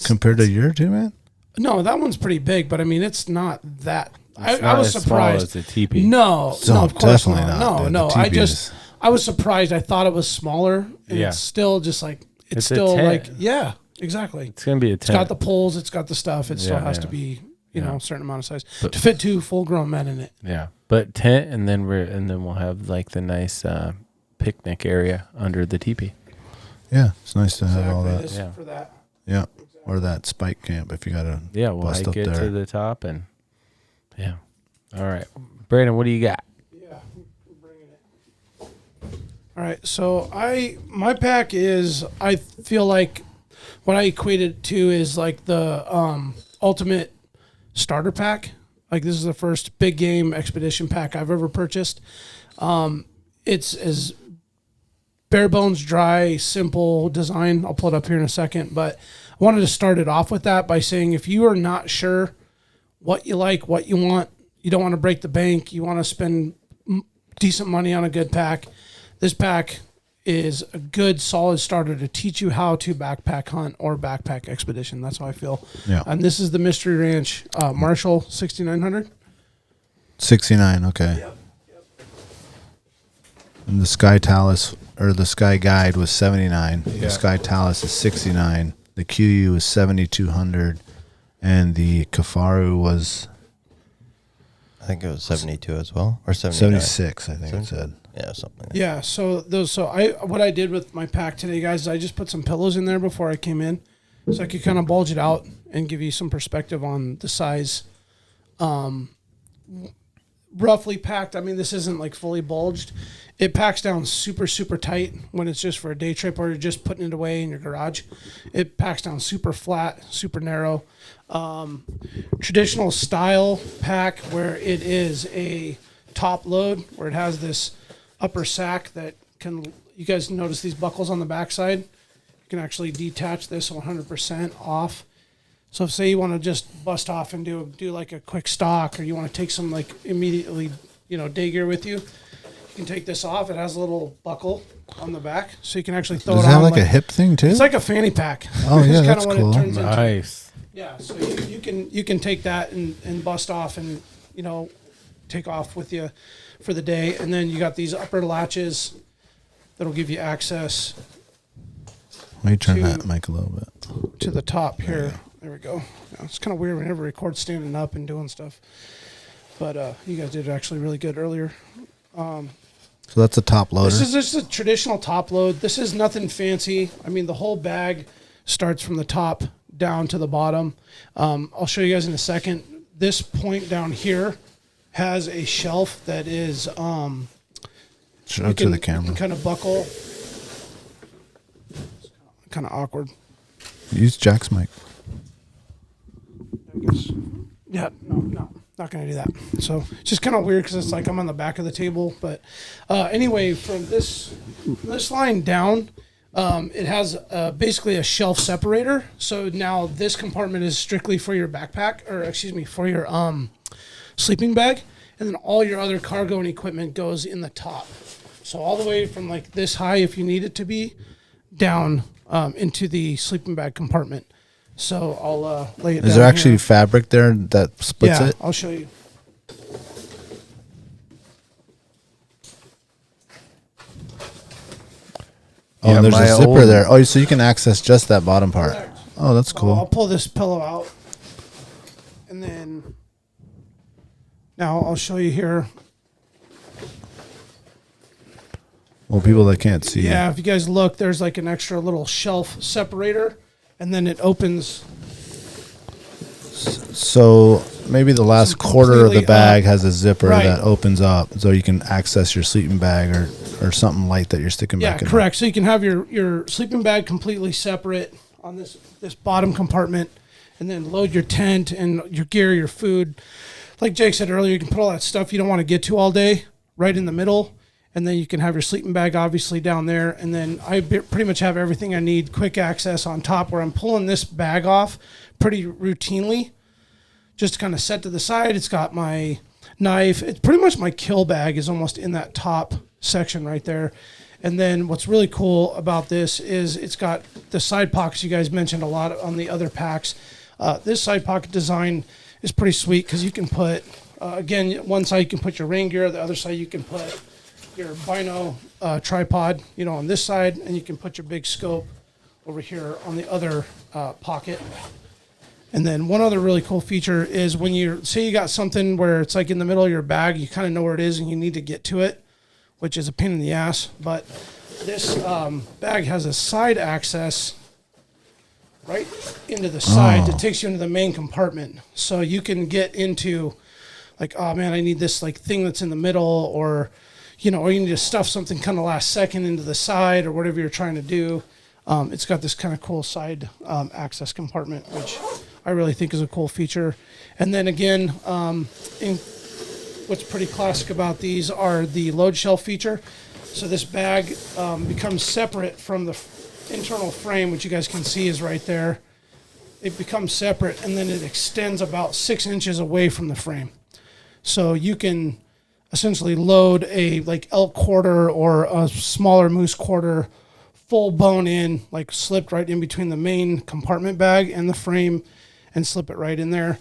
Compared to your two, man. no, that one's pretty big, but I mean it's not that. It's I not was as surprised. small as a teepee. No, So, no, of course definitely not. not, No, dude. no. The I teepee just is- I was surprised. I thought it was smaller, and Yeah. it's still just like it's a still tent. like yeah, exactly. It's gonna be a It's 10. got the poles. It's got the stuff. It still Yeah, has yeah. to be you know Yeah. a certain amount of size But- to fit 2 full-grown men in it. Yeah, but tent, and then we'll have like the nice picnic area under the teepee. Yeah, it's nice to have all that. This Yeah. for that. Yeah, or that spike camp if you got to. Yeah, we'll bust hike up it there. to the top, and yeah. All right, Brandon, what do you got? Yeah, I'm bringing it. All right, so my pack is I feel like what I equate it to is like the ultimate starter pack. Like this is the first big game expedition pack I've ever purchased. It's as bare bones, dry, simple design. I'll pull it up here in a second, but I wanted to start it off with that by saying if you are not sure what you like, what you want, you don't want to break the bank, you want to spend decent money on a good pack, this pack is a good solid starter to teach you how to backpack hunt or backpack expedition. That's how I feel. Yeah. And this is the Mystery Ranch Marshall 6900. 69. Okay. Yep. And the Sky Talus or the Sky Guide was 79. Yeah. The Sky Talus is 69. The Kuiu is 7200, and the Kifaru was I think it was 72 as well, or 79. 76. I think it said. Yeah, something. Like Yeah, so what I did with my pack today, guys, is I just put some pillows in there before I came in, so I could kind of bulge it out and give you some perspective on the size. Roughly packed. I mean, this isn't like fully bulged. It packs down super, super tight when it's just for a day trip or you're just putting it away in your garage. It packs down super flat, super narrow. Traditional style pack where it is a top load, where it has this upper sack that can, you guys notice these buckles on the backside? You can actually detach this 100% off. So if say you want to just bust off and do like a quick stock, or you want to take some like immediately, day gear with you, you can take this off. It has a little buckle on the back, so you can actually throw Does it it on. have like a hip thing too? It's like a fanny pack. Oh, yeah, It's kinda that's what cool. It turns into. Nice. Yeah, so you can take that and bust off and take off with you for the day, and then you got these upper latches that'll give you access Let me turn to- that mic a little bit. to the top here. There we go. Yeah, it's kind of weird whenever we record standing up and doing stuff, but you guys did actually really good earlier. So that's a top loader. This is just a traditional top load. This is nothing fancy. I mean, the whole bag starts from the top down to the bottom. I'll show you guys in a second. This point down here has a shelf that is Show it to the you camera. can kind of buckle. Kind of awkward. Use Jack's mic. Yeah, no, not going to do that. So it's just kind of weird because it's like I'm on the back of the table. But anyway, from this line down, it has basically a shelf separator. So now this compartment is strictly for your backpack, or excuse me, for your sleeping bag. And then all your other cargo and equipment goes in the top. So all the way from like this high, if you need it to be, down into the sleeping bag compartment. So I'll lay it down. Is there actually here. fabric there that splits Yeah, it? I'll show you. Oh, Yeah, there's my a zipper old- there. Oh, so you can access just that bottom part. Correct. Oh, that's So I'll cool. pull this pillow out, and then now I'll show you here. Well, people that can't see. Yeah, if you guys look, there's like an extra little shelf separator, and then it opens. So maybe the last Some quarter of the completely bag up. has a zipper Right. that opens up, so you can access your sleeping bag or something light that you're sticking Yeah, back in. correct. So you can have your sleeping bag completely separate on this bottom compartment, and then load your tent and your gear, your food. Like Jake said earlier, you can put all that stuff you don't want to get to all day right in the middle, and then you can have your sleeping bag obviously down there, and then pretty much have everything I need, quick access on top, where I'm pulling this bag off pretty routinely, just kind of set to the side. It's got my knife. It's pretty much my kill bag is almost in that top section right there. And then what's really cool about this is it's got the side pockets you guys mentioned a lot on the other packs. This side pocket design is pretty sweet because you can put, again, one side you can put your rain gear, the other side you can put your bino tripod, on this side, and you can put your big scope over here on the other pocket. And then one other really cool feature is when say you got something where it's like in the middle of your bag, you kind of know where it is and you need to get to it, which is a pain in the ass. But this bag has a side access right into the side that takes you into the main compartment. So you can get into like, oh man, I need this like thing that's in the middle, or or you need to stuff something kind of last second into the side or whatever you're trying to do. It's got this kind of cool side access compartment, which I really think is a cool feature. And then again, what's pretty classic about these are the load shelf feature. So this bag becomes separate from the internal frame, which you guys can see is right there. It becomes separate, and then it extends about 6 inches away from the frame. So you can essentially load a like elk quarter or a smaller moose quarter full bone in, like slipped right in between the main compartment bag and the frame, and slip it right in there.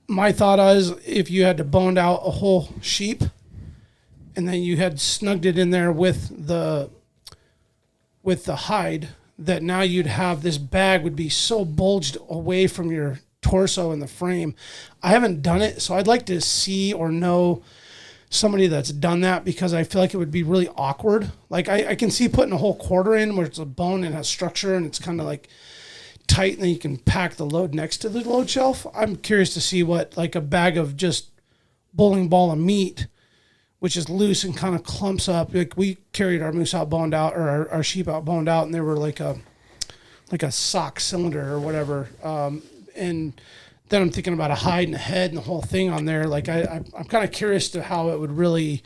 My thought is if you had to bone out a whole sheep and then you had snugged it in there with the hide, that now you'd have this bag would be so bulged away from your torso and the frame. I haven't done it, so I'd like to see or know somebody that's done that, because I feel like it would be really awkward. Like I can see putting a whole quarter in where it's a bone and has structure and it's kind of like tight, and then you can pack the load next to the load shelf. I'm curious to see what like a bag of just bowling ball of meat, which is loose and kind of clumps up. Like we carried our moose out boned out, or our sheep out boned out, and they were like a sock cylinder or whatever. And then I'm thinking about a hide and a head and the whole thing on there. Like I'm kind of curious to how it would really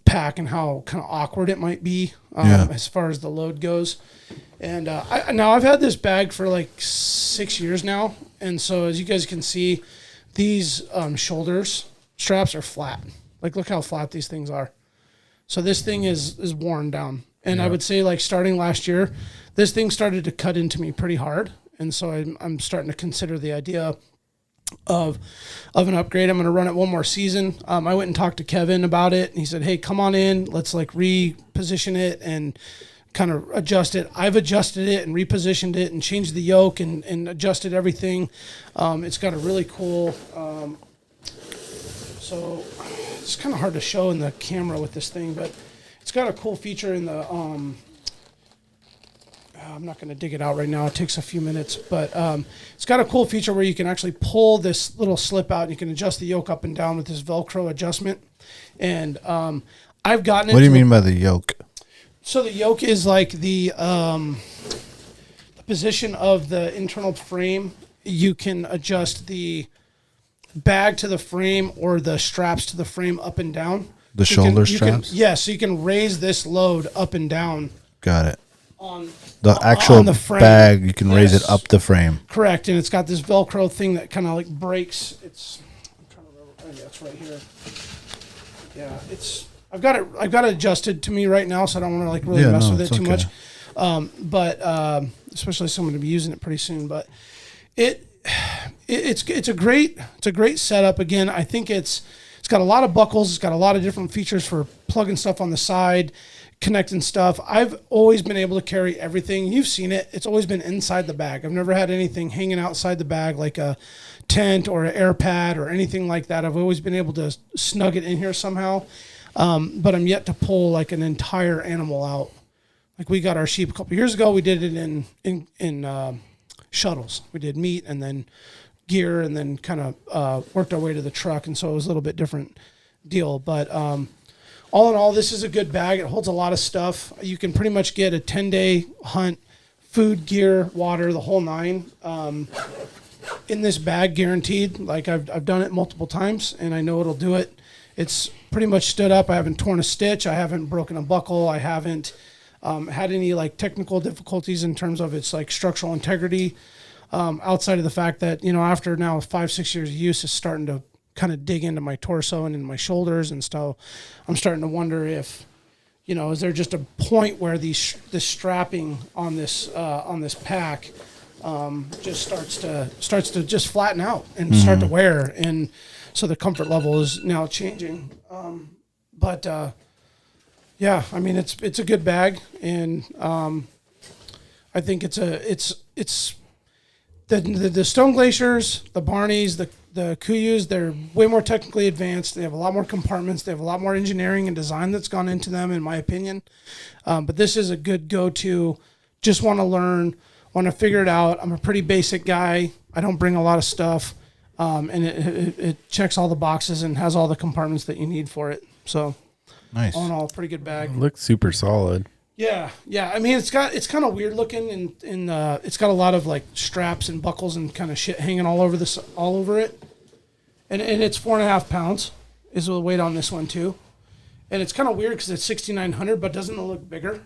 pack and how kind of awkward it might be as far as the load goes. And I've had this bag for like 6 years now, and so as you guys can see, these shoulders straps are flat. Like look how flat these things are. So this thing is worn down, and I would say like starting last year, this thing started to cut into me pretty hard. And so I'm starting to consider the idea of an upgrade. I'm going to run it one more season. I went and talked to Kevin about it, and he said, hey, come on in. Let's like reposition it and kind of adjust it. I've adjusted it and repositioned it and changed the yoke and adjusted everything. It's got a really cool, so it's kind of hard to show in the camera with this thing, but it's got a cool feature in the, I'm not going to dig it out right now. It takes a few minutes, but it's got a cool feature where you can actually pull this little slip out and you can adjust the yoke up and down with this Velcro adjustment. And I've gotten it. What do you mean by the yoke? So the yoke is like the position of the internal frame. You can adjust the bag to the frame or the straps to the frame up and down. The shoulder straps? So you can raise this load up and down. Got it. On the actual on the frame. bag, you can raise it up the frame. Correct, and it's got this Velcro thing that kind of like breaks. I'm trying to remember. Oh, yeah, it's right here. Yeah, I've got it adjusted to me right now, so I don't want to like really mess with it too much. But especially someone to be using it pretty soon. But it's a great setup. Again, I think it's got a lot of buckles. It's got a lot of different features for plugging stuff on the side, connecting stuff. I've always been able to carry everything. You've seen it. It's always been inside the bag. I've never had anything hanging outside the bag like a tent or an air pad or anything like that. I've always been able to snug it in here somehow. But I'm yet to pull like an entire animal out. Like we got our sheep a couple years ago. We did it in shuttles. We did meat and then gear and then kind of worked our way to the truck. And so it was a little bit different deal. But all in all, this is a good bag. It holds a lot of stuff. You can pretty much get a 10-day hunt, food, gear, water, the whole nine in this bag, guaranteed. Like I've done it multiple times, and I know it'll do it. It's pretty much stood up. I haven't torn a stitch. I haven't broken a buckle. I haven't had any like technical difficulties in terms of its like structural integrity. Outside of the fact that, you know, after now 5-6 years of use, it's starting to kind of dig into my torso and in my shoulders, and so I'm starting to wonder if, you know, is there just a point where the strapping on this pack just starts to just flatten out and start to wear, and so the comfort level is now changing. But yeah, I mean it's a good bag, and I think it's the Stone Glaciers, the Barneys, the Kuius, they're way more technically advanced. They have a lot more compartments. They have a lot more engineering and design that's gone into them, in my opinion. But this is a good go-to. Just want to learn, want to figure it out. I'm a pretty basic guy. I don't bring a lot of stuff. And it checks all the boxes and has all the compartments that you need for it. So nice. All in all, pretty good bag. It looks super solid. Yeah. I mean, it's kind of weird looking, and it's got a lot of like straps and buckles and kind of shit hanging all over it, and it's 4.5 pounds is the weight on this one too, and it's kind of weird because it's 6,900, but doesn't it look bigger?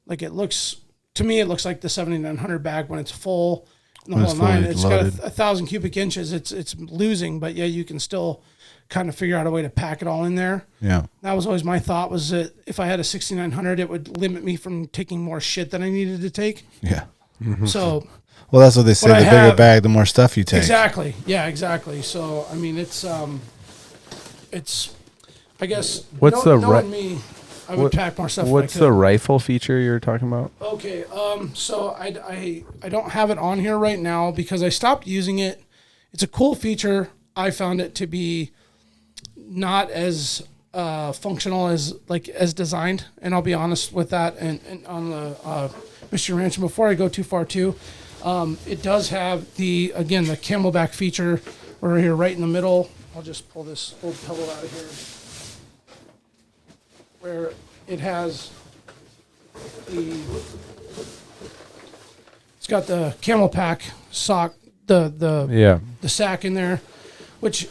Like it looks like the 7,900 bag when it's full. The whole nine. It's loaded. Got 1,000 cubic inches. It's losing, but yeah, you can still kind of figure out a way to pack it all in there. Yeah. That was always my thought, was that if I had a 6,900, it would limit me from taking more shit than I needed to take. Yeah. Mm-hmm. So, well, that's what they say. The bigger bag, the more stuff you take. Exactly. Yeah, exactly. So, I mean, it's I guess, knowing me, I would pack more stuff. What's the rifle feature you're talking about? Okay. So I don't have it on here right now because I stopped using it. It's a cool feature. I found it to be not as functional as designed, and I'll be honest with that. And on the Mystery Ranch, and before I go too far too, it does have the camelback feature. We're here right in the middle. I'll just pull this old pillow out of here, where it has it's got the CamelBak sock, the sack in there, which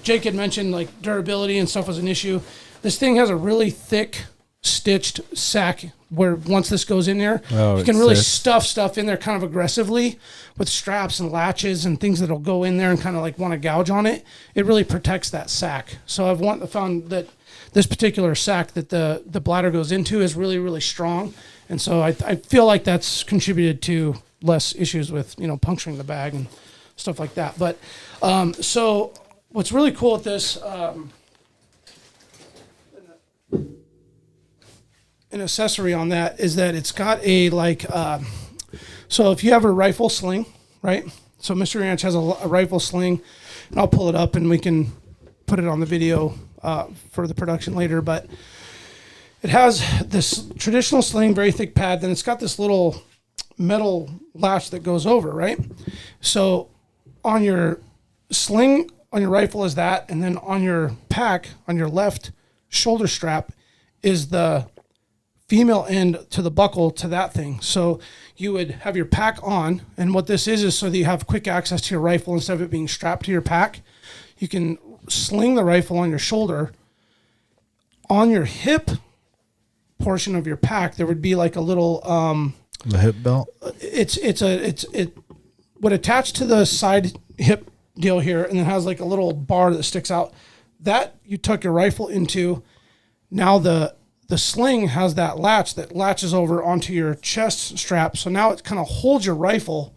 Jake had mentioned, like durability and stuff was an issue. This thing has a really thick stitched sack where once this goes in there, you can really stuff stuff in there kind of aggressively with straps and latches and things that'll go in there and kind of like want to gouge on it. It really protects that sack. So I've found that this particular sack that the bladder goes into is really, really strong. And so I feel like that's contributed to less issues with, puncturing the bag and stuff like that. But so what's really cool with this, an accessory on that is that it's got a so if you have a rifle sling, right? So Mr. Ranch has a rifle sling, and I'll pull it up and we can put it on the video for the production later. But it has this traditional sling, very thick pad. Then it's got this little metal latch that goes over, right? So on your sling on your rifle is that, and then on your pack on your left shoulder strap is the female end to the buckle to that thing. So you would have your pack on, and what this is so that you have quick access to your rifle instead of it being strapped to your pack. You can sling the rifle on your shoulder. On your hip portion of your pack, there would be like a little the hip belt. It would attach to the side hip deal here, and it has like a little bar that sticks out. That you tuck your rifle into. Now the the sling has that latch that latches over onto your chest strap. So now it kind of holds your rifle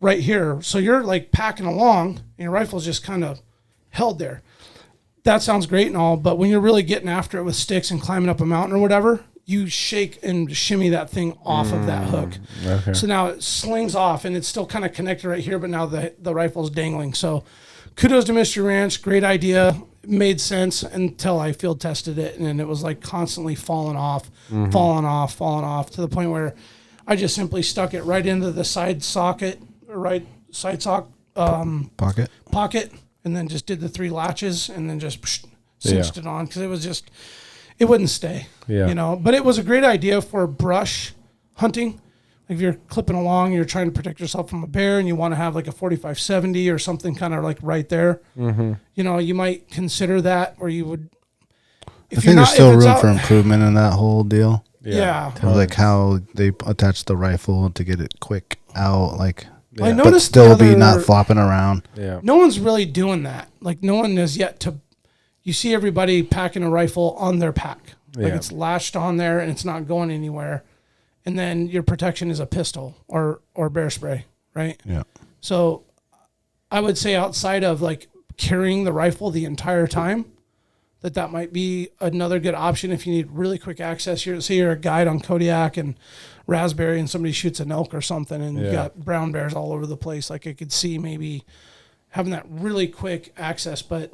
right here. So you're like packing along and your rifle's just kind of held there. That sounds great and all, but when you're really getting after it with sticks and climbing up a mountain or whatever, you shake and shimmy that thing off of that hook. Okay. So now it slings off and it's still kind of connected right here, but now the rifle's dangling. So kudos to Mr. Ranch. Great idea. It made sense until I field tested it, and it was like constantly falling off to the point where I just simply stuck it right into the side socket, pocket, and then just did the 3 latches and then just cinched it on, because it was just, it wouldn't stay. Yeah. You know, but it was a great idea for brush hunting. Like if you're clipping along, you're trying to protect yourself from a bear and you want to have like a 45-70 or something kind of like right there. You know, you might consider that, or you would. I think there's still room for improvement in that whole deal. Yeah. Like how they attach the rifle to get it quick out, like, I but noticed still be not flopping around. Yeah. No one's really doing that. Like no one has yet to. You see everybody packing a rifle on their pack. Like it's lashed on there and it's not going anywhere. And then your protection is a pistol or bear spray, right? Yeah. So I would say outside of like carrying the rifle the entire time, that might be another good option if you need really quick access. Say you're a guide on Kodiak and Raspberry and somebody shoots an elk or something and you got brown bears all over the place. Like I could see maybe having that really quick access, but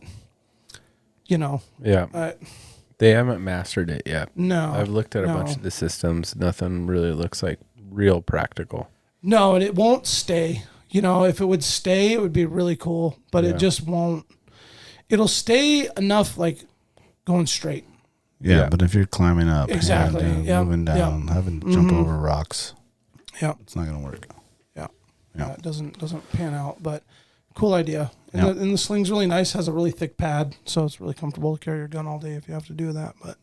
you know. Yeah. They haven't mastered it yet. No. I've looked at a bunch of the systems. Nothing really looks like real practical. No, and it won't stay. You know, if it would stay, it would be really cool, but it just won't. It'll stay enough like going straight. Yeah, but if you're climbing up, exactly, moving down, having to jump over rocks, it's not going to work. Yeah, it doesn't pan out, but cool idea. And the sling's really nice, has a really thick pad, so it's really comfortable to carry your gun all day if you have to do that. But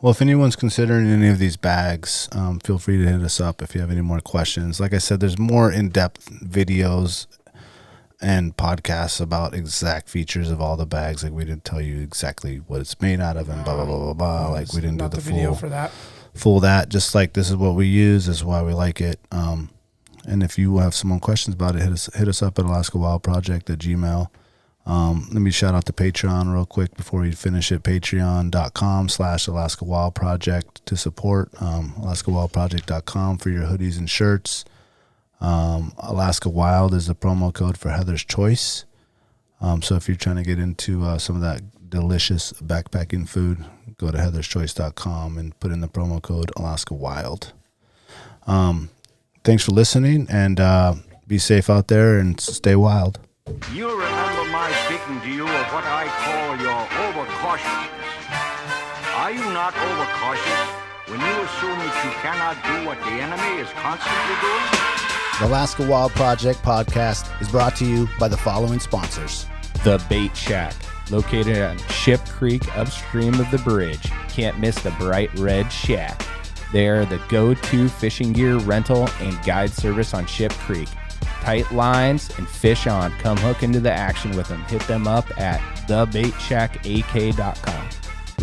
well, if anyone's considering any of these bags, feel free to hit us up if you have any more questions. Like I said, there's more in-depth videos and podcasts about exact features of all the bags. Like we didn't tell you exactly what it's made out of and blah blah blah blah blah. Like we didn't do the video for that. Full that. Just like this is what we use. This is why we like it. And if you have some more questions about it, hit us up at alaskawildproject@gmail.com. Let me shout out to Patreon real quick before we finish it. Patreon.com/AlaskaWildProject to support. AlaskaWildProject.com for your hoodies and shirts. Alaska Wild is the promo code for Heather's Choice. So if you're trying to get into some of that delicious backpacking food, go to heatherschoice.com and put in the promo code Alaska Wild. Thanks for listening, and be safe out there and stay wild. You'll remember my speaking to you of what I call your overcautiousness. Are you not overcautious when you assume that you cannot do what the enemy is constantly doing? The Alaska Wild Project podcast is brought to you by the following sponsors. The Bait Shack, located on Ship Creek upstream of the bridge. Can't miss the bright red shack. They are the go-to fishing gear rental and guide service on Ship Creek. Tight lines and fish on. Come hook into the action with them. Hit them up at thebaitshackak.com.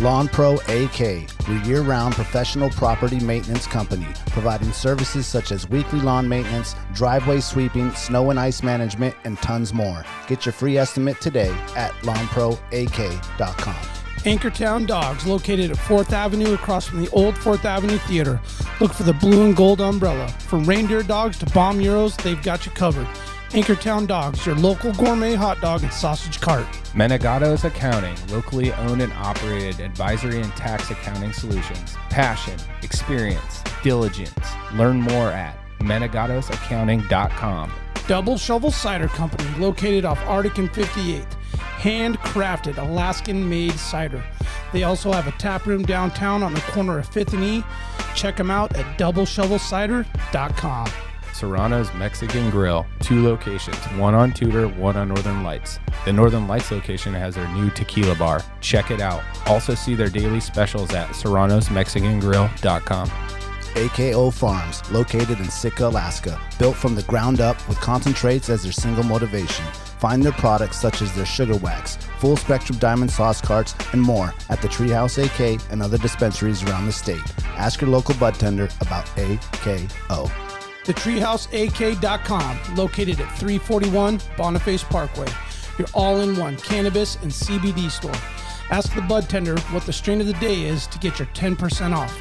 Lawn Pro AK, your year-round professional property maintenance company, providing services such as weekly lawn maintenance, driveway sweeping, snow and ice management, and tons more. Get your free estimate today at lawnproak.com. Anchortown Dogs, located at 4th Avenue across from the old 4th Avenue Theater. Look for the blue and gold umbrella. From reindeer dogs to bomb euros, they've got you covered. Anchortown Dogs, your local gourmet hot dog and sausage cart. Menegato's Accounting, locally owned and operated advisory and tax accounting solutions. Passion, experience, diligence. Learn more at menegatosaccounting.com. Double Shovel Cider Company, located off Arctic and 58th. Handcrafted Alaskan-made cider. They also have a tap room downtown on the corner of 5th and E. Check them out at doubleshovelcider.com. Serrano's Mexican Grill, 2 locations, one on Tudor, one on Northern Lights. The Northern Lights location has their new tequila bar. Check it out. Also see their daily specials at serranosmexicangrill.com. AKO Farms, located in Sitka, Alaska, built from the ground up with concentrates as their single motivation. Find their products such as their sugar wax, full spectrum diamond sauce carts, and more at the Treehouse AK and other dispensaries around the state. Ask your local bud tender about AKO. TheTreehouseAK.com, located at 341 Boniface Parkway. Your all-in-one cannabis and CBD store. Ask the bud tender what the strain of the day is to get your 10% off.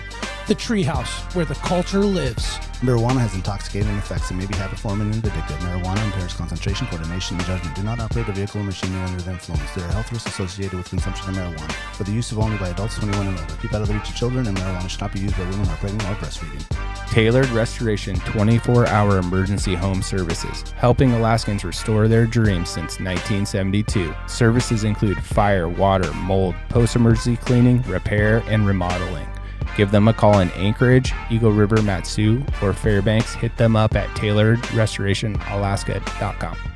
The Treehouse, where the culture lives. Marijuana has intoxicating effects and may be habit-forming and addictive. Marijuana impairs concentration, coordination, and judgment. Do not operate a vehicle or machinery under the influence. There are health risks associated with consumption of marijuana. For the use of only by adults 21 and older. Keep out of the reach of children, and marijuana should not be used by women who are pregnant or breastfeeding. Tailored Restoration 24-hour emergency home services, helping Alaskans restore their dreams since 1972. Services include fire, water, mold, post-emergency cleaning, repair, and remodeling. Give them a call in Anchorage, Eagle River, Matsu, or Fairbanks. Hit them up at tailoredrestorationalaska.com.